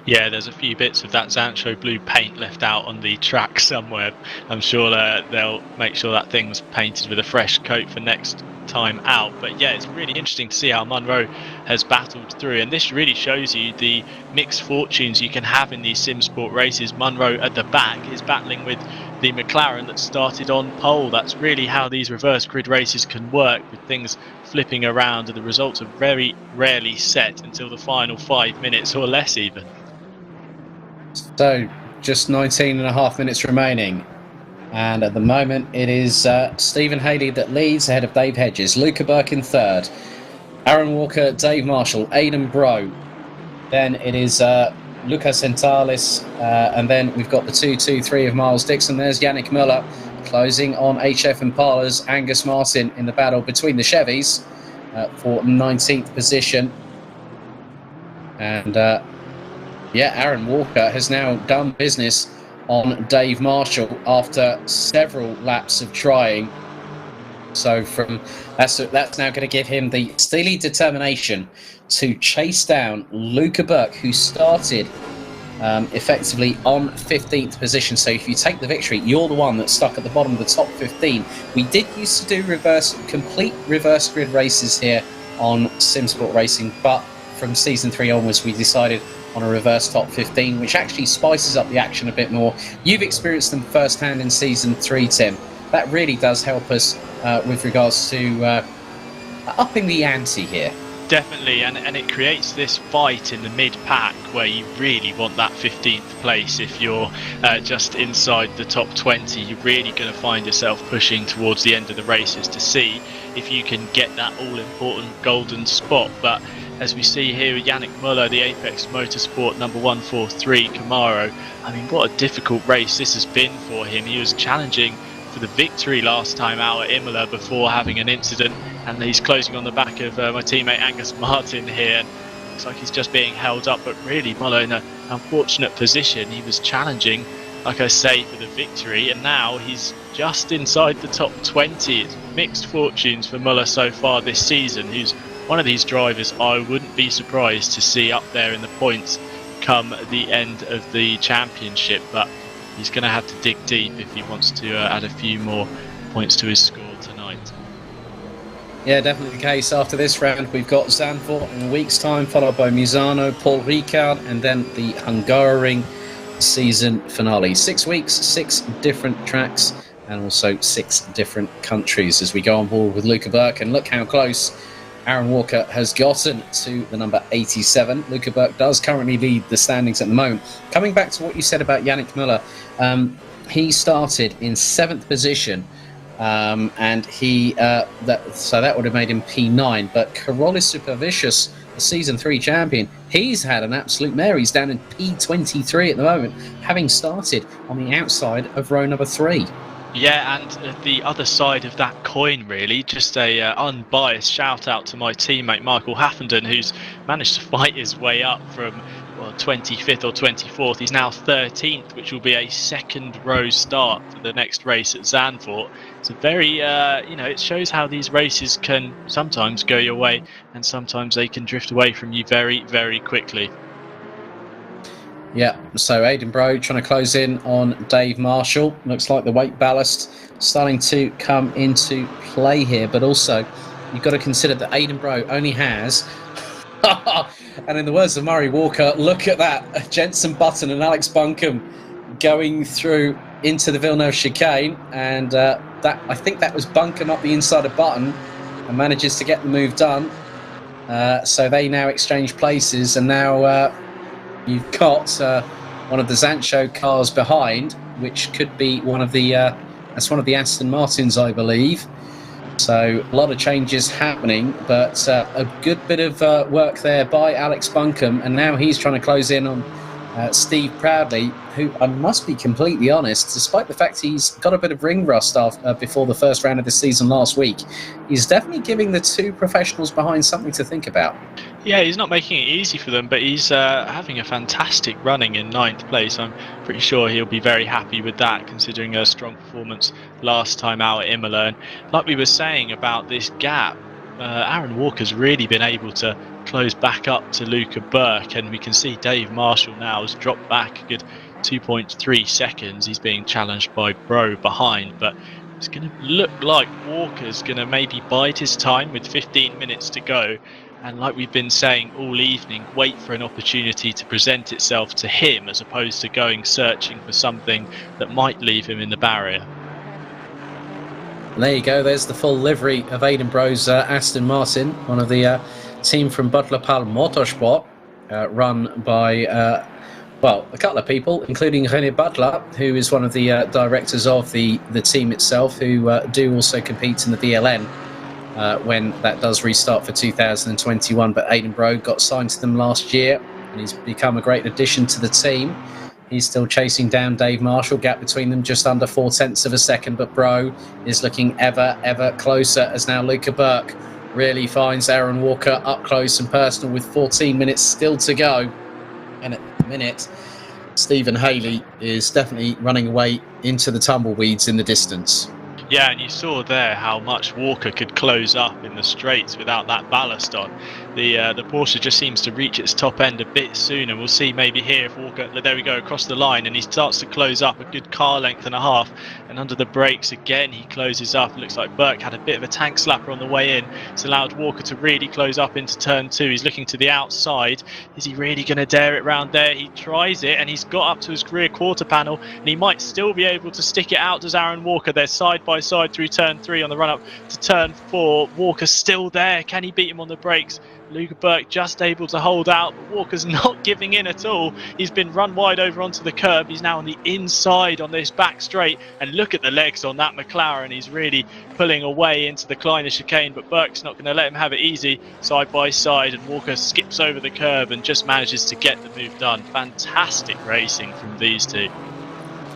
Yeah, there's a few bits of that Zansho blue paint left out on the track somewhere. I'm sure they'll make sure that thing's painted with a fresh coat for next time out. But yeah, it's really interesting to see how Monroe has battled through, and this really shows you the mixed fortunes you can have in these Simsport races. Monroe at the back is battling with the McLaren that started on pole. That's really how these reverse grid races can work, with things flipping around, and the results are very rarely set until the final 5 minutes or less even. So just 19.5 minutes remaining. And at the moment, it is Stephen Haley that leads ahead of Dave Hedges. Luca Burke in third. Aaron Walker, Dave Marshall, Aidan Bro. Then it is Lucas Centales. And then we've got the 2-2-3 of Miles Dixon. There's Yannick Muller closing on HF Impala's Angus Martin in the battle between the Chevys for 19th position. And Aaron Walker has now done business on Dave Marshall after several laps of trying. So that's now going to give him the steely determination to chase down Luca Burke, who started effectively on 15th position. So if you take the victory, you're the one that's stuck at the bottom of the top 15. We did used to do complete reverse grid races here on Simsport Racing, but from season 3 onwards, we decided on a reverse top 15, which actually spices up the action a bit more. You've experienced them firsthand in season 3, Tim. That really does help us with regards to upping the ante here. Definitely, and it creates this fight in the mid-pack where you really want that 15th place. If you're just inside the top 20, you're really going to find yourself pushing towards the end of the races to see if you can get that all-important golden spot. But as we see here with Yannick Muller, the Apex Motorsport number 143 Camaro, I mean, what a difficult race this has been for him. He was challenging for the victory last time out at Imola before having an incident, and he's closing on the back of my teammate Angus Martin here. Looks like he's just being held up, but really Muller in an unfortunate position. He was challenging, like I say, for the victory, and now he's just inside the top 20. It's mixed fortunes for Muller so far this season, who's one of these drivers I wouldn't be surprised to see up there in the points come the end of the championship, but he's going to have to dig deep if he wants to add a few more points to his score tonight. Yeah, definitely the case. After this round, we've got Zandvoort in a week's time, followed by Misano, Paul Ricard, and then the Hungaroring season finale. 6 weeks, 6 different tracks, and also 6 different countries as we go on board with Luca Burke. And look how close Aaron Walker has gotten to the number 87. Luca Burke does currently lead the standings at the moment. Coming back to what you said about Yannick Muller, he started in 7th position, and that would have made him P9. But Karolis Supervicious, the season 3 champion, he's had an absolute mare. He's down in P23 at the moment, having started on the outside of row number 3. Yeah, and the other side of that coin, really, just a unbiased shout out to my teammate Michael Haffenden, who's managed to fight his way up from 25th or 24th. He's now 13th, which will be a second row start for the next race at Zandvoort. It's a very, it shows how these races can sometimes go your way and sometimes they can drift away from you very, very quickly. Yeah, so Aidan Bro trying to close in on Dave Marshall. Looks like the weight ballast starting to come into play here, but also you've got to consider that Aidan Bro only has, and in the words of Murray Walker, look at that, Jenson Button and Alex Buncombe going through into the Villeneuve chicane, and I think that was Buncombe up the inside of Button and manages to get the move done. So they now exchange places, and now you've got one of the Zansho cars behind, which could be one of the that's one of the Aston Martins, I believe. So a lot of changes happening, but a good bit of work there by Alex Buncombe, and now he's trying to close in on Steve Priaulx, who, I must be completely honest, despite the fact he's got a bit of ring rust before the first round of the season last week, he's definitely giving the 2 professionals behind something to think about. Yeah, he's not making it easy for them, but he's having a fantastic running in 9th place. I'm pretty sure he'll be very happy with that, considering a strong performance last time out at Imola. And like we were saying about this gap, Aaron Walker's really been able to close back up to Luca Burke, and we can see Dave Marshall now has dropped back a good 2.3 seconds. He's being challenged by Bro behind, but it's going to look like Walker's going to maybe bide his time with 15 minutes to go, and like we've been saying all evening, wait for an opportunity to present itself to him as opposed to going searching for something that might leave him in the barrier. There you go, there's the full livery of Aidan Bro's Aston Martin, one of the team from Butler Pal Motorsport, run by Well, a couple of people, including René Butler, who is one of the directors of the team itself, who do also compete in the VLN when that does restart for 2021. But Aidan Brough got signed to them last year, and he's become a great addition to the team. He's still chasing down Dave Marshall, gap between them just under 0.4 of a second, but Brough is looking ever closer as now Luca Burke really finds Aaron Walker up close and personal with 14 minutes still to go. And at the minute, Stephen Haley is definitely running away into the tumbleweeds in the distance. Yeah, and you saw there how much Walker could close up in the straights without that ballast on. The Porsche just seems to reach its top end a bit sooner. We'll see maybe here if Walker, there we go, across the line, and he starts to close up a good car length and a half, and under the brakes again he closes up. It looks like Burke had a bit of a tank slapper on the way in. It's allowed Walker to really close up into turn 2. He's looking to the outside. Is he really going to dare it round there? He tries it, and he's got up to his rear quarter panel, and he might still be able to stick it out. Does Aaron Walker? They're side by side through turn 3 on the run up to turn 4. Walker's still there. Can he beat him on the brakes? Luca Burke just able to hold out, but Walker's not giving in at all. He's been run wide over onto the curb. He's now on the inside on this back straight, and look at the legs on that McLaren. He's really pulling away into the Kleiner chicane, but Burke's not going to let him have it easy. Side by side, and Walker skips over the curb and just manages to get the move done. Fantastic racing from these two.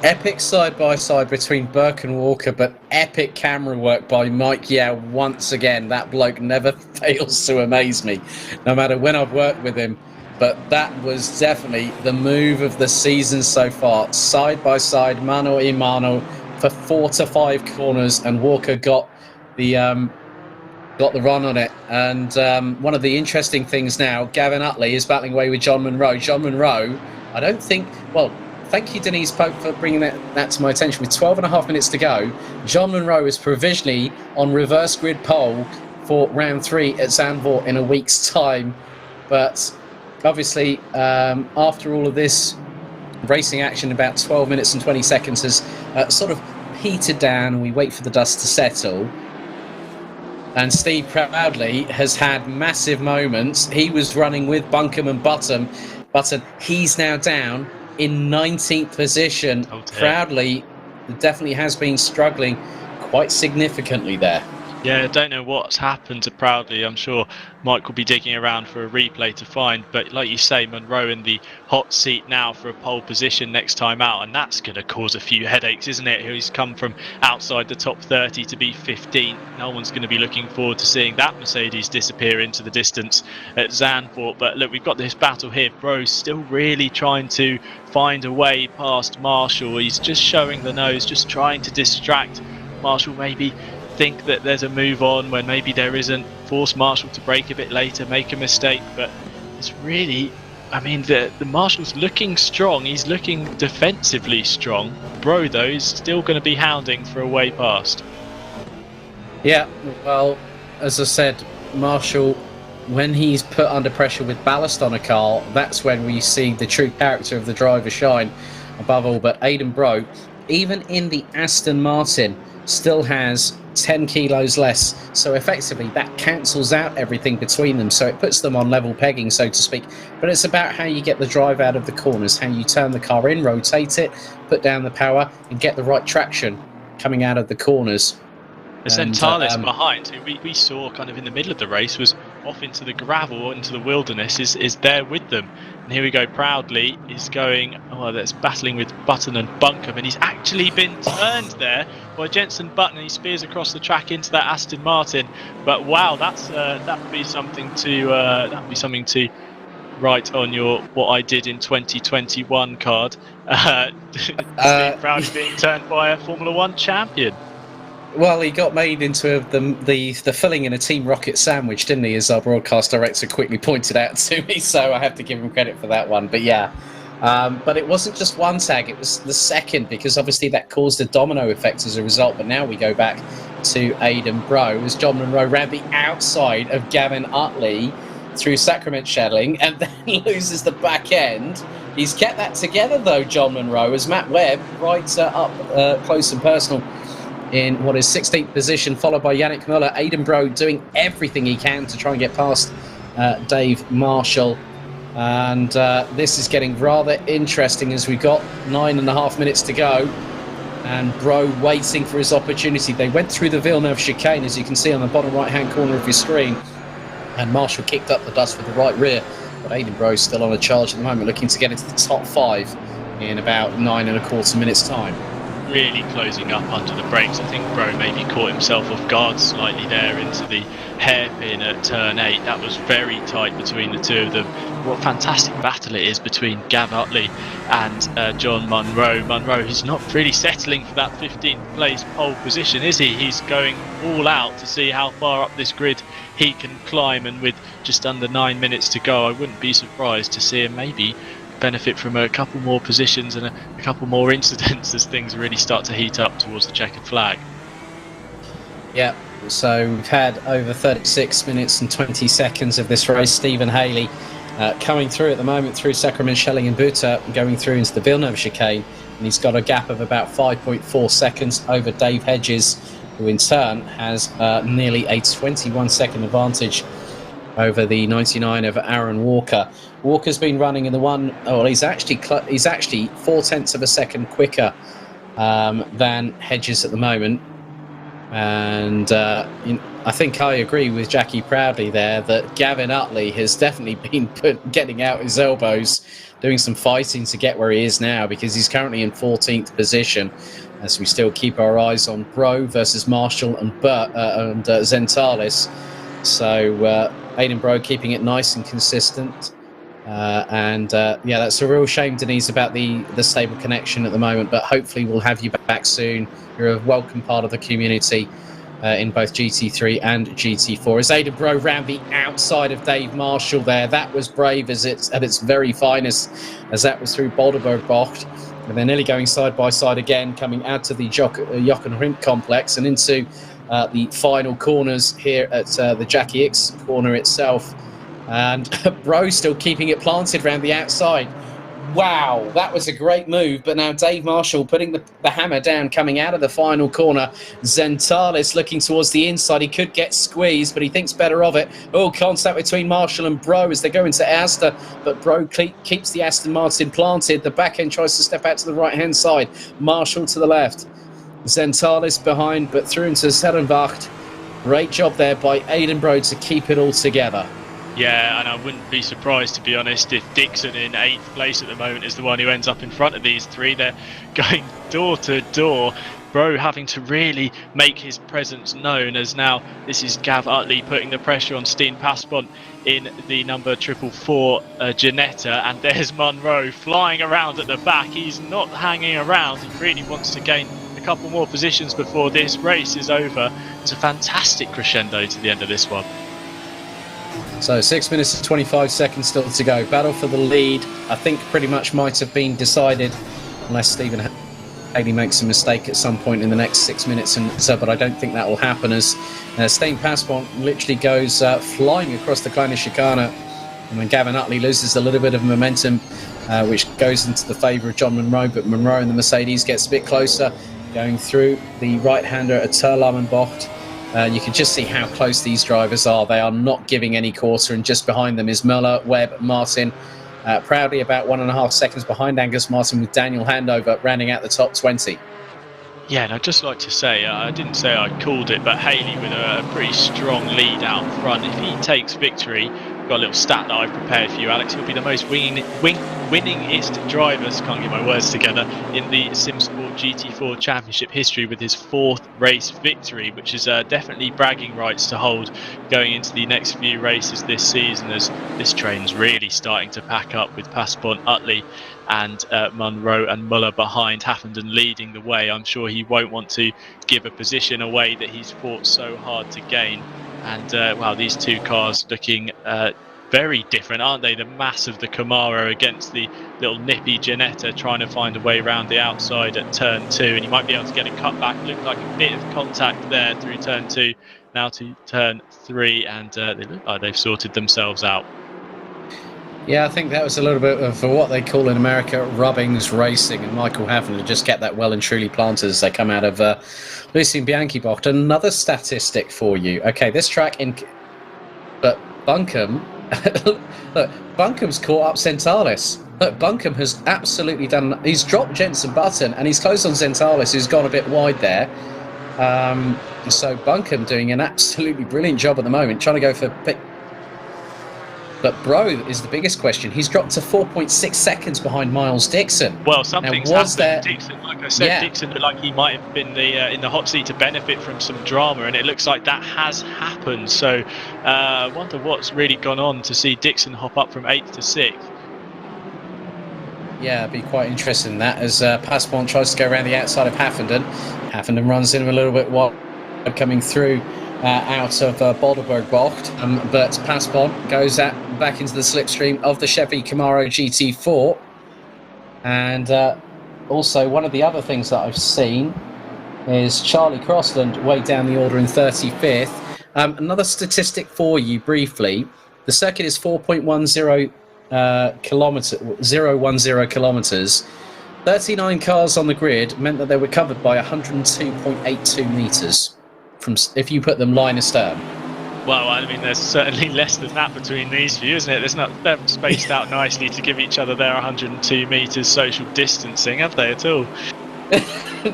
Epic side-by-side between Burke and Walker, but epic camera work by Mike Yao once again. That bloke never fails to amaze me, no matter when I've worked with him. But that was definitely the move of the season so far. Side-by-side, mano a mano, for 4 to 5 corners, and Walker got the run on it. And one of the interesting things now, Gavin Utley is battling away with John Munro. John Munro, I don't think... Well, thank you, Denise Pope, for bringing that to my attention. With 12.5 minutes to go, John Munro is provisionally on reverse grid pole for round 3 at Zandvoort in a week's time. But obviously, after all of this racing action, about 12 minutes and 20 seconds has sort of petered down, and we wait for the dust to settle. And Steve Proudly has had massive moments. He was running with Buncombe and Button. He's now down in 19th position. Proudly definitely has been struggling quite significantly there. Yeah, I don't know what's happened to Proudly. I'm sure Mike will be digging around for a replay to find. But like you say, Munro in the hot seat now for a pole position next time out. And that's going to cause a few headaches, isn't it? He's come from outside the top 30 to be 15. No one's going to be looking forward to seeing that Mercedes disappear into the distance at Zandvoort. But look, we've got this battle here. Bro's still really trying to find a way past Marshall. He's just showing the nose, just trying to distract Marshall, maybe think that there's a move on when maybe there isn't, force Marshall to brake a bit later, make a mistake. But it's really, I mean, the Marshall's looking strong, he's looking defensively strong. Bro though is still going to be hounding for a way past. Yeah, well, as I said, Marshall, when he's put under pressure with ballast on a car, that's when we see the true character of the driver shine above all. But Aidan Brough, even in the Aston Martin, still has 10 kilos less, so effectively that cancels out everything between them, so it puts them on level pegging, so to speak. But it's about how you get the drive out of the corners, how you turn the car in, rotate it, put down the power, and get the right traction coming out of the corners. Zentalis behind, who we saw kind of in the middle of the race, was off into the gravel, into the wilderness, is there with them. And here we go, Proudly is going, that's battling with Button and Buncombe, and he's actually been turned there by Jenson Button. He spears across the track into that Aston Martin. But wow, that would be something to write on your "what I did in 2021" card. Steve Proudly being turned by a Formula 1 champion. Well, he got made into the filling in a Team Rocket sandwich, didn't he, as our broadcast director quickly pointed out to me, so I have to give him credit for that one. But yeah, but it wasn't just one tag, it was the second, because obviously that caused a domino effect as a result. But now we go back to Aidan Brough as John Munro ran the outside of Gavin Utley through Sacrament Shelling and then loses the back end. He's kept that together though, John Munro, as Matt Webb rides up close and personal in what is 16th position, followed by Yannick Muller. Aidan Brough doing everything he can to try and get past Dave Marshall. And this is getting rather interesting as we've got 9.5 minutes to go. And Bro waiting for his opportunity. They went through the Villeneuve chicane, as you can see on the bottom right-hand corner of your screen. And Marshall kicked up the dust with the right rear. But Aidan Bro's still on a charge at the moment, looking to get into the top 5 in about 9.25 minutes' time. Really closing up under the brakes. I think Bro maybe caught himself off guard slightly there into the hairpin at turn 8. That was very tight between the two of them. What a fantastic battle it is between Gav Utley and John Munro. Munro is not really settling for that 15th place pole position, is he? He's going all out to see how far up this grid he can climb, and with just under 9 minutes to go, I wouldn't be surprised to see him maybe benefit from a couple more positions and a couple more incidents as things really start to heat up towards the checkered flag. Yeah, so we've had over 36 minutes and 20 seconds of this race. Stephen Haley coming through at the moment through Sacrament, Schelling and Butte, going through into the Villeneuve chicane, and he's got a gap of about 5.4 seconds over Dave Hedges, who in turn has nearly a 21-second advantage over the 99 of Aaron Walker. Walker's been running in the one. Oh, he's actually 0.4 of a second quicker than Hedges at the moment. And I think I agree with Jackie Proudly there that Gavin Utley has definitely been getting out his elbows, doing some fighting to get where he is now, because he's currently in 14th position. As we still keep our eyes on Bro versus Marshall and Zentalis. So Aidan Bro keeping it nice and consistent. Yeah, that's a real shame, Denise, about the stable connection at the moment, but hopefully we'll have you back soon. You're a welcome part of the community in both GT3 and GT4. As Aidan Bro round the outside of Dave Marshall there, that was brave at its very finest, as that was through Boulderberg Bocht. And they're nearly going side by side again, coming out to the Jochen complex and into the final corners here at the Jackie X corner itself. And Bro still keeping it planted around the outside. Wow, that was a great move. But now Dave Marshall putting the hammer down, coming out of the final corner. Zentalis looking towards the inside. He could get squeezed, but he thinks better of it. Oh, contact between Marshall and Bro as they go into Aston. But Bro keeps the Aston Martin planted. The back end tries to step out to the right-hand side. Marshall to the left. Zentalis behind, but through into Serenwacht. Great job there by Aidan Bro to keep it all together. Yeah, and I wouldn't be surprised, to be honest, if Dixon in 8th place at the moment is the one who ends up in front of these three. They're going door to door. Bro having to really make his presence known, as now this is Gav Utley putting the pressure on Steen Paspont in the number 444 Janetta, and there's Munro flying around at the back. He's not hanging around. He really wants to gain a couple more positions before this race is over. It's a fantastic crescendo to the end of this one. So 6 minutes and 25 seconds still to go. Battle for the lead, I think, pretty much might have been decided, unless Stephen Haley makes a mistake at some point in the next 6 minutes. And so, but I don't think that will happen, as Steen Paspont literally goes flying across the Kleine Chicane. And when Gavin Utley loses a little bit of momentum, which goes into the favour of John Munro, but Munro in the Mercedes gets a bit closer, going through the right-hander at Terlamen-Bocht. You can just see how close these drivers are. They are not giving any quarter, and just behind them is Muller, Webb, Martin. Proudly about 1.5 seconds behind Angus Martin, with Daniel Handover rounding out the top 20. Yeah, and I'd just like to say, I didn't say I called it, but Haley with a pretty strong lead out front. If he takes victory, I've got a little stat that I've prepared for you, Alex. He'll be the most winningest drivers, can't get my words together, in the Simsport GT4 Championship history, with his 4th race victory, which is definitely bragging rights to hold going into the next few races this season, as this train's really starting to pack up, with Paspont, Utley and Munro and Muller behind, Haffenden leading the way. I'm sure he won't want to give a position away that he's fought so hard to gain. And wow, these two cars looking very different, aren't they? The mass of the Camaro against the little nippy Janetta, trying to find a way around the outside at turn 2, and you might be able to get a cut back. Looked like a bit of contact there through turn 2, now to turn 3, and they look like they've sorted themselves out. Yeah, I think that was a little bit of what they call in America rubbings racing, and Michael Haffner just kept that well and truly planted as they come out of Lucien Bianchi-Bocht. Another statistic for you. Okay, this track but Buncombe Look, Buncombe's caught up Zentalis. Look, Buncombe has absolutely done. He's dropped Jenson Button and he's closed on Zentalis, who's gone a bit wide there. So Buncombe doing an absolutely brilliant job at the moment, trying to go for. But Bro is the biggest question. He's dropped to 4.6 seconds behind Miles Dixon. Well, something's happened. Dixon, like I said, Yeah. Dixon looked like he might have been in the hot seat to benefit from some drama, and it looks like that has happened. So I wonder what's really gone on to see Dixon hop up from 8th to 6th. Yeah, it'd be quite interesting that as Passpont tries to go around the outside of Haffenden. Haffenden runs in a little bit wide, coming through out of Boulderberg Bocht, but Passpont goes back into the slipstream of the Chevy Camaro GT4. And also, one of the other things that I've seen is Charlie Crossland way down the order in 35th. Another statistic for you briefly. The circuit is 4.10 kilometres. 39 cars on the grid meant that they were covered by 102.82 metres. If you put them line astern. Well, I mean, there's certainly less than that between these few, isn't it? They're spaced out nicely to give each other their 102 metres social distancing, have they at all?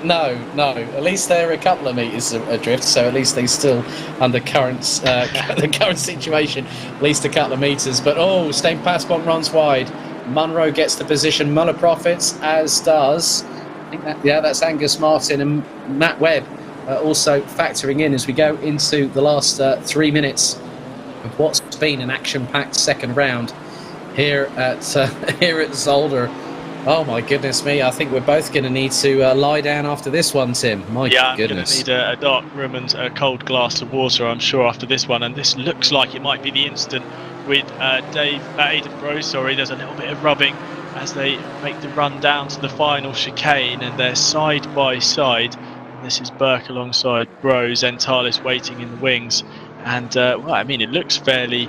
No. At least they're a couple of metres adrift, so at least they still under the current situation, at least a couple of metres. But Stain Passpont runs wide. Munro gets the position. Muller profits, as does that's Angus Martin and Matt Webb. Also factoring in as we go into the last 3 minutes of what's been an action-packed second round here at Zolder. Oh my goodness me! I think we're both going to need to lie down after this one, Tim. My goodness. I'm going to need a dark room and a cold glass of water, I'm sure, after this one. And this looks like it might be the incident with Aidan Bro. There's a little bit of rubbing as they make the run down to the final chicane, and they're side by side. This is Burke alongside Bro, Zentalis waiting in the wings, and it looks fairly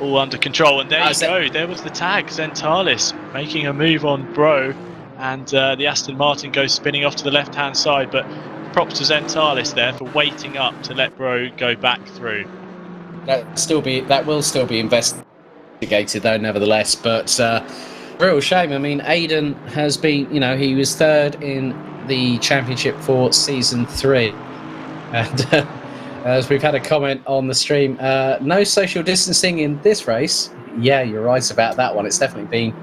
all under control. And there you go, there was the tag, Zentalis making a move on Bro, and the Aston Martin goes spinning off to the left-hand side. But props to Zentalis there for waiting up to let Bro go back through. That will still be investigated though, nevertheless. But real shame. I mean, Aidan has been, he was third in the championship for season 3, and as we've had a comment on the stream, no social distancing in this race. Yeah, you're right about that one. It's definitely been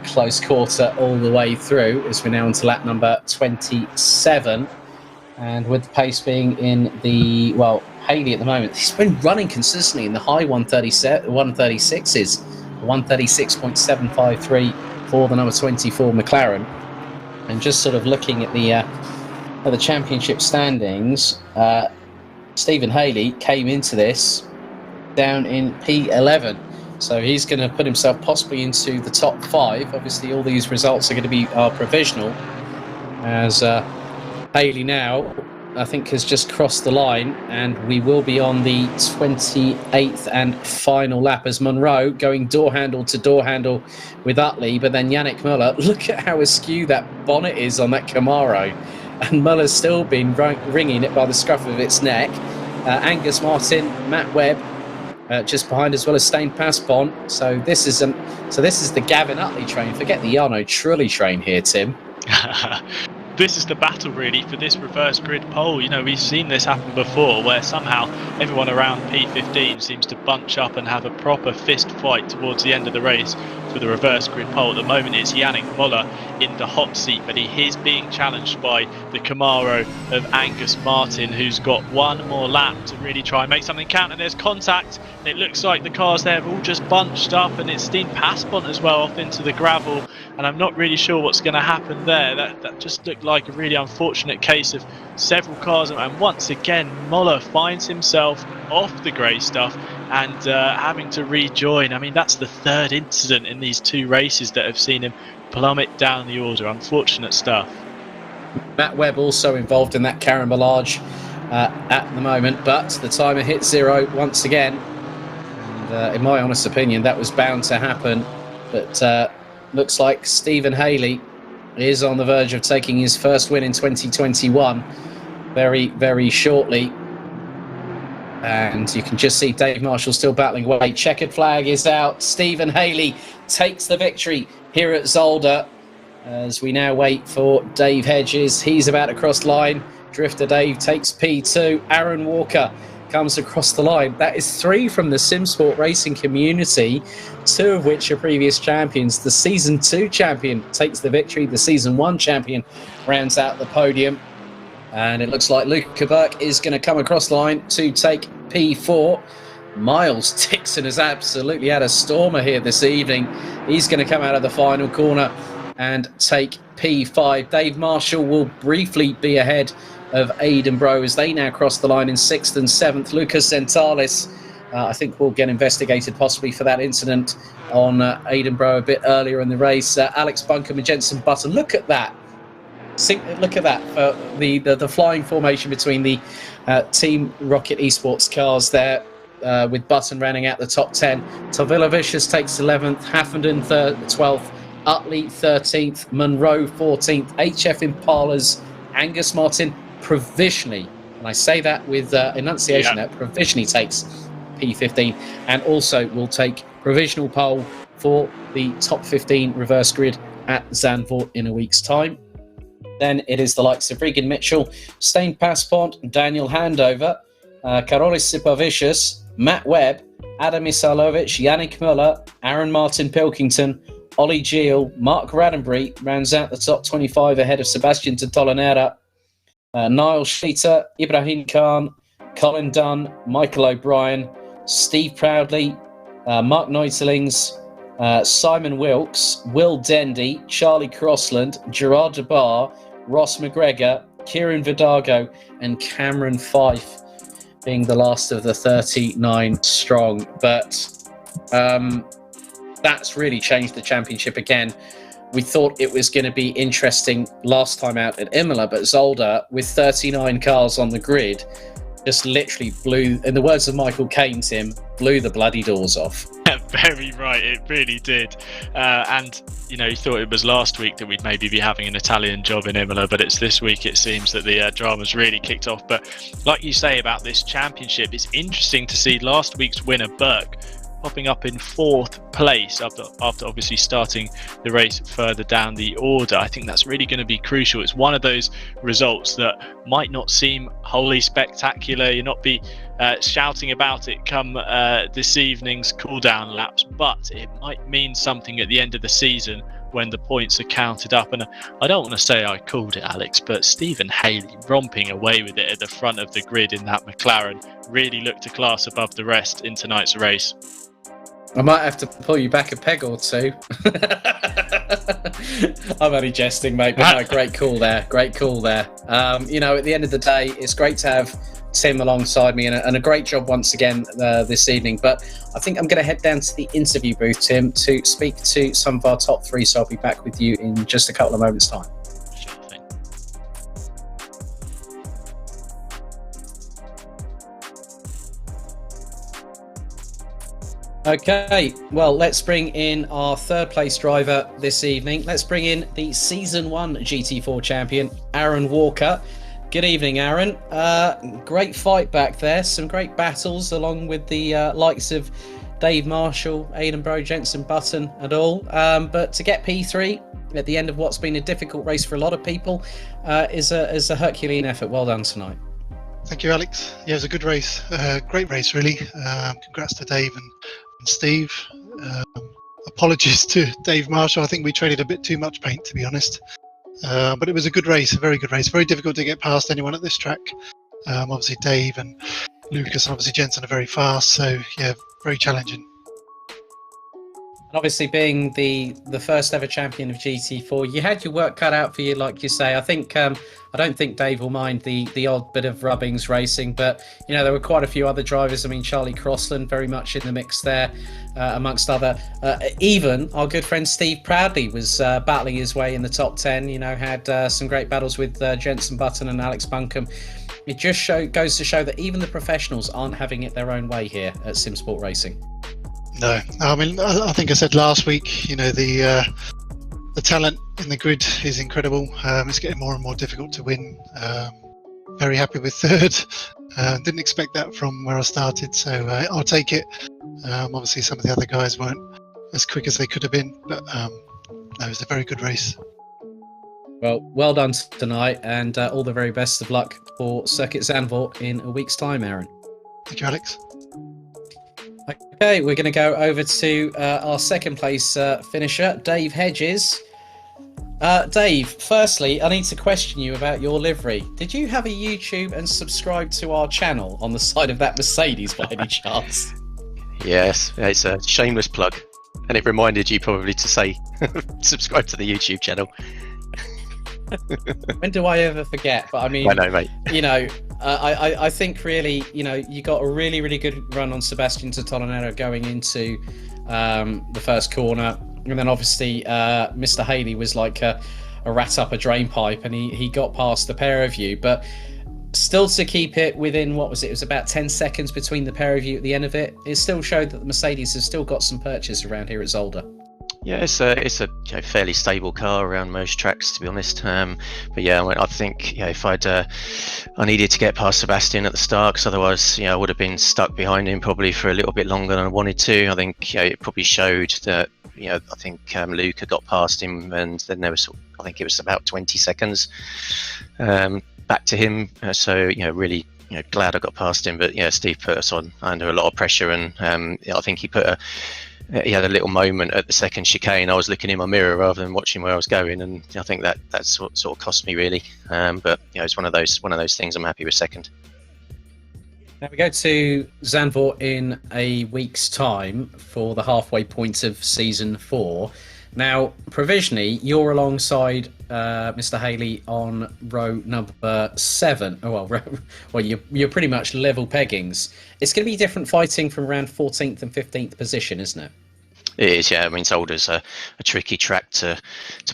close quarter all the way through, as we're now on to lap number 27, and with the pace being in the Haley at the moment, he's been running consistently in the high 136s, 136.753 for the number 24 McLaren. And just sort of looking at the championship standings, Stephen Haley came into this down in P11, so he's going to put himself possibly into the top 5. Obviously, all these results are going to are provisional, as Haley now, I think, has just crossed the line, and we will be on the 28th and final lap as Munro going door handle to door handle with Utley, but then Yannick Muller. Look at how askew that bonnet is on that Camaro, and Muller's still been wringing it by the scruff of its neck. Angus Martin, Matt Webb just behind, as well as Stain Passpont. So this is the Gavin Utley train. Forget the Jarno Trulli train here, Tim. This is the battle really for this reverse grid pole. We've seen this happen before, where somehow everyone around P15 seems to bunch up and have a proper fist fight towards the end of the race for the reverse grid pole. At the moment it's Yannick Muller in the hot seat, but he is being challenged by the Camaro of Angus Martin, who's got one more lap to really try and make something count. And there's contact, and it looks like the cars there have all just bunched up, and it's Steen Passpont as well off into the gravel, and I'm not really sure what's going to happen there. That just looked like a really unfortunate case of several cars, and once again Muller finds himself off the grey stuff and having to rejoin. I mean, that's the third incident in these 2 races that have seen him plummet down the order. Unfortunate stuff. Matt Webb also involved in that carambolage at the moment, but the timer hit 0 once again, and in my honest opinion that was bound to happen. But looks like Stephen Haley is on the verge of taking his first win in 2021 very, very shortly. And you can just see Dave Marshall still battling away. Checkered flag is out. Stephen Haley takes the victory here at Zolder. As we now wait for Dave Hedges. He's about to cross line. Drifter Dave takes P2. Aaron Walker comes across the line. That is 3 from the Simsport Racing community, 2 of which are previous champions. The Season 2 champion takes the victory. The Season 1 champion rounds out the podium. And it looks like Luca Burke is going to come across the line to take P4. Miles Dixon has absolutely had a stormer here this evening. He's going to come out of the final corner and take P5. Dave Marshall will briefly be ahead of Aidan Bro as they now cross the line in 6th and 7th. Lucas Zentalis, I think, will get investigated possibly for that incident on Aidan Bro a bit earlier in the race. Alex Buncombe and Jenson Button. Look at that. Look at that, the flying formation between the Team Rocket Esports cars there, with Button rounding out the top 10. Tavilla Vicious takes 11th, Haffenden 12th, Utley 13th, Monroe 14th, HF Impalas, Angus Martin provisionally, and I say that with enunciation, that provisionally takes P15, and also will take provisional pole for the top 15 reverse grid at Zandvoort in a week's time. Then it is the likes of Regan Mitchell, Stain Passport, Daniel Handover, Karolis Sipavicius, Matt Webb, Adam Isalovic, Yannick Muller, Aaron Martin Pilkington, Ollie Geel, Mark Raddenbury rounds out the top 25 ahead of Sebastian Totolanera, Niall Schleter, Ibrahim Khan, Colin Dunn, Michael O'Brien, Steve Proudley, Mark Neutelings, Simon Wilkes, Will Dendy, Charlie Crossland, Gerard DeBar, Ross McGregor, Kieran Vidago, and Cameron Fife being the last of the 39 strong. But that's really changed the championship again. We thought it was going to be interesting last time out at Imola, but Zolder, with 39 cars on the grid, just literally blew, in the words of Michael Caine, Tim, blew the bloody doors off. Very right, it really did. And, you know, you thought it was last week that we'd maybe be having an Italian job in Imola, but it's this week it seems that the drama's really kicked off. But like you say about this championship, it's interesting to see last week's winner, Burke, popping up in 4th place after obviously starting the race further down the order. I think that's really going to be crucial. It's one of those results that might not seem wholly spectacular. You'll not be shouting about it come this evening's cool down laps, but it might mean something at the end of the season when the points are counted up. And I don't want to say I called it, Alex, but Stephen Haley romping away with it at the front of the grid in that McLaren really looked a class above the rest in tonight's race. I might have to pull you back a peg or two. I'm only jesting, mate, but no, great call there. Great call there. You know, at the end of the day, it's great to have Tim alongside me, and a great job once again this evening. But I think I'm going to head down to the interview booth, Tim, to speak to some of our top 3. So I'll be back with you in just a couple of moments' time. Okay, well, let's bring in our 3rd place driver this evening. Let's bring in the Season 1 GT4 champion, Aaron Walker. Good evening, Aaron. Great fight back there. Some great battles along with the likes of Dave Marshall, Aidan Bro, Jenson Button and all. But to get P3 at the end of what's been a difficult race for a lot of people is a Herculean effort. Well done tonight. Thank you, Alex. Yeah, it was a good race. Great race, really. Congrats to Dave and Steve. Apologies to Dave Marshall. I think we traded a bit too much paint, to be honest. But it was a good race, a very good race. Very difficult to get past anyone at this track. Obviously, Dave and Lucas and obviously Jenson are very fast. So, yeah, very challenging. And obviously, being the first ever champion of GT4, you had your work cut out for you, like you say. I don't think Dave will mind the odd bit of rubbings racing, but you know there were quite a few other drivers. I mean, Charlie Crossland very much in the mix there, amongst other. Even our good friend Steve Proudley was battling his way in the top 10. You know, had some great battles with Jenson Button and Alex Buncombe. It just goes to show that even the professionals aren't having it their own way here at Simsport Racing. No, I mean, I think I said last week, you know, the talent in the grid is incredible. It's getting more and more difficult to win. very happy with third. Didn't expect that from where I started, so I'll take it. Obviously, some of the other guys weren't as quick as they could have been, but it was a very good race. Well done tonight, and all the very best of luck for Circuit Zandvoort in a week's time, Aaron. Thank you, Alex. Okay, we're going to go over to our second place finisher, Dave Hedges. Dave, firstly, I need to question you about your livery. Did you have a YouTube and subscribe to our channel on the side of that Mercedes by any chance? Yes, it's a shameless plug. And it reminded you probably to say, subscribe to the YouTube channel. When do I ever forget? But I mean, I know, mate. You know, I think really, you know, you got a really, really good run on Sebastian Totolonero going into the first corner. And then obviously Mr. Haley was like a rat up a drain pipe, and he got past the pair of you. But still to keep it within, what was it? It was about 10 seconds between the pair of you at the end of it. It still showed that the Mercedes has still got some purchase around here at Zolder. Yeah, it's a fairly stable car around most tracks, to be honest. But yeah, I think if I needed to get past Sebastian at the start, because otherwise, I would have been stuck behind him probably for a little bit longer than I wanted to. I think it probably showed that I think Luca got past him, and then there was, I think it was about 20 seconds back to him. So really. Glad I got past him, but Steve put us under a lot of pressure, and I think he had a little moment at the second chicane. I was looking in my mirror rather than watching where I was going, and I think that sort of cost me really. But it's one of those things. I'm happy with second. Now we go to Zandvoort in a week's time for the halfway point of season 4. Now, provisionally, you're alongside Mr. Haley on row number 7. Oh, well, you're pretty much level peggings. It's going to be different fighting from around 14th and 15th position, isn't it? It is, yeah. I mean, Zolder's a tricky track to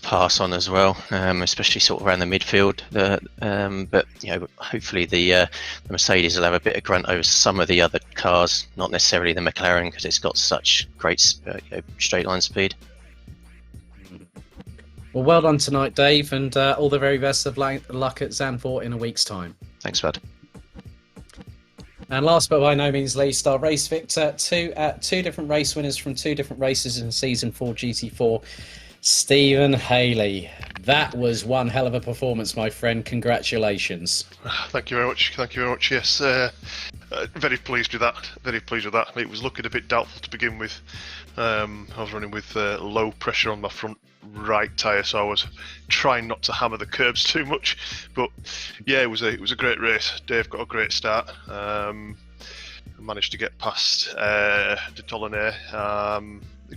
pass on as well, especially sort of around the midfield. But hopefully the Mercedes will have a bit of grunt over some of the other cars, not necessarily the McLaren, because it's got such great straight line speed. Well done tonight, Dave, and all the very best of luck at Zandvoort in a week's time. Thanks, bud. And last but by no means least, our race victor, two different race winners from 2 different races in Season 4 GT4, Stephen Haley. That was one hell of a performance, my friend. Congratulations. Thank you very much. Thank you very much. Yes, very pleased with that. Very pleased with that. It was looking a bit doubtful to begin with. I was running with low pressure on my front right tyre, so I was trying not to hammer the curbs too much. But yeah, it was a great race. Dave got a great start. I managed to get past de Tolonais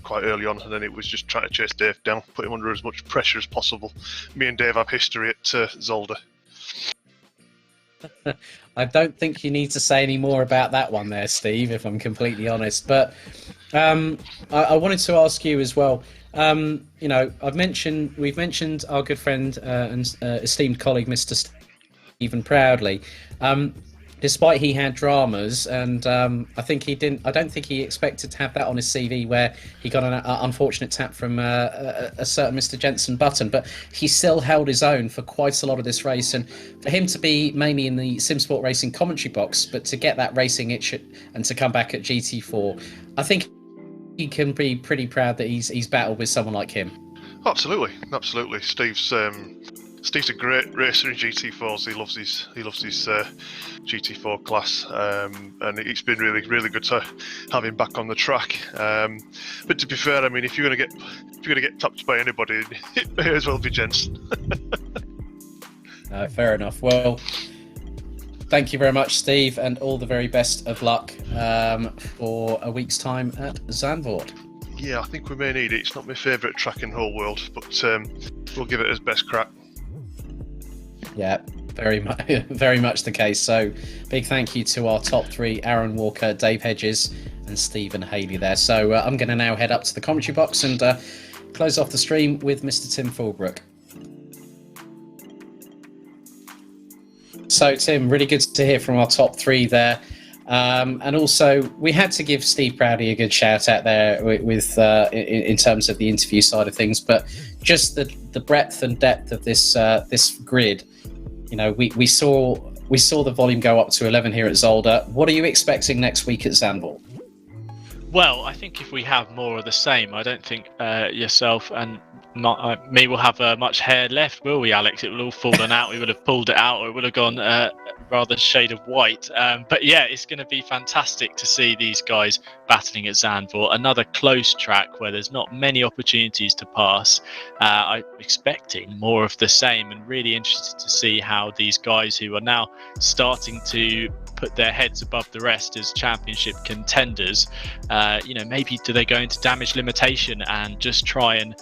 quite early on, and then it was just trying to chase Dave down, put him under as much pressure as possible. Me and Dave have history at Zolder. I don't think you need to say any more about that one there, Steve, if I'm completely honest. But I wanted to ask you as well. We've mentioned our good friend and esteemed colleague, Mr. Stephen Priaulx. Despite he had dramas, and I don't think he expected to have that on his CV, where he got an unfortunate tap from a certain Mr. Jenson Button, but he still held his own for quite a lot of this race. And for him to be mainly in the Simsport Racing commentary box, but to get that racing itch and to come back at GT4, I think he can be pretty proud that he's battled with someone like him. Absolutely. Steve's a great racer in GT4s. He loves his GT4 class, and it's been really, really good to have him back on the track. But to be fair, I mean, if you're gonna get topped by anybody, it may as well be Jenson. Fair enough. Well, thank you very much, Steve, and all the very best of luck for a week's time at Zandvoort. Yeah, I think we may need it. It's not my favourite track in the whole world, but we'll give it his best crack. Yeah, very much the case. So big thank you to our top 3, Aaron Walker, Dave Hedges and Stephen Haley there. So I'm going to now head up to the commentary box and close off the stream with Mr. Tim Fullbrook. So Tim, really good to hear from our top 3 there. And also, we had to give Steve Priaulx a good shout out there with in terms of the interview side of things, but just the breadth and depth of this grid. We saw We saw the volume go up to 11 here at Zolder. What are you expecting next week at Zandvoort? Well, I think if we have more of the same, I don't think yourself and me will have much hair left, will we, Alex? It will all fallen out. We would have pulled it out, or it would have gone rather shade of white. But yeah, it's going to be fantastic to see these guys battling at Zandvoort. Another close track where there's not many opportunities to pass. I'm expecting more of the same, and really interested to see how these guys who are now starting to put their heads above the rest as championship contenders, maybe do they go into damage limitation and just try and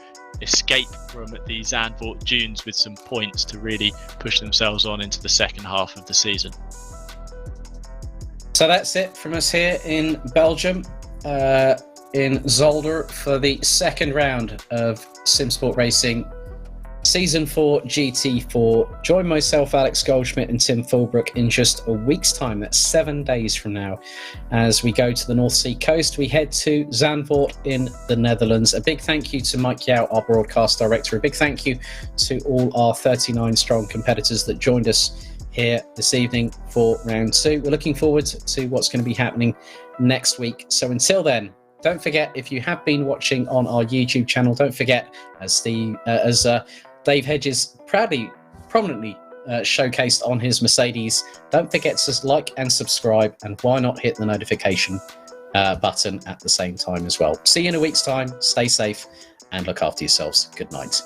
escape from the Zandvoort dunes with some points to really push themselves on into the second half of the season. So that's it from us here in Belgium, in Zolder, for the second round of Simsport Racing Season 4 GT4. Join myself, Alex Goldschmidt, and Tim Fullbrook in just a week's time. That's 7 days from now. As we go to the North Sea coast, we head to Zandvoort in the Netherlands. A big thank you to Mike Yao, our broadcast director. A big thank you to all our 39 strong competitors that joined us here this evening for round 2. We're looking forward to what's going to be happening next week. So until then, don't forget, if you have been watching on our YouTube channel, don't forget, as Dave Hedges prominently showcased on his Mercedes, don't forget to like and subscribe, and why not hit the notification button at the same time as well. See you in a week's time. Stay safe and look after yourselves. Good night.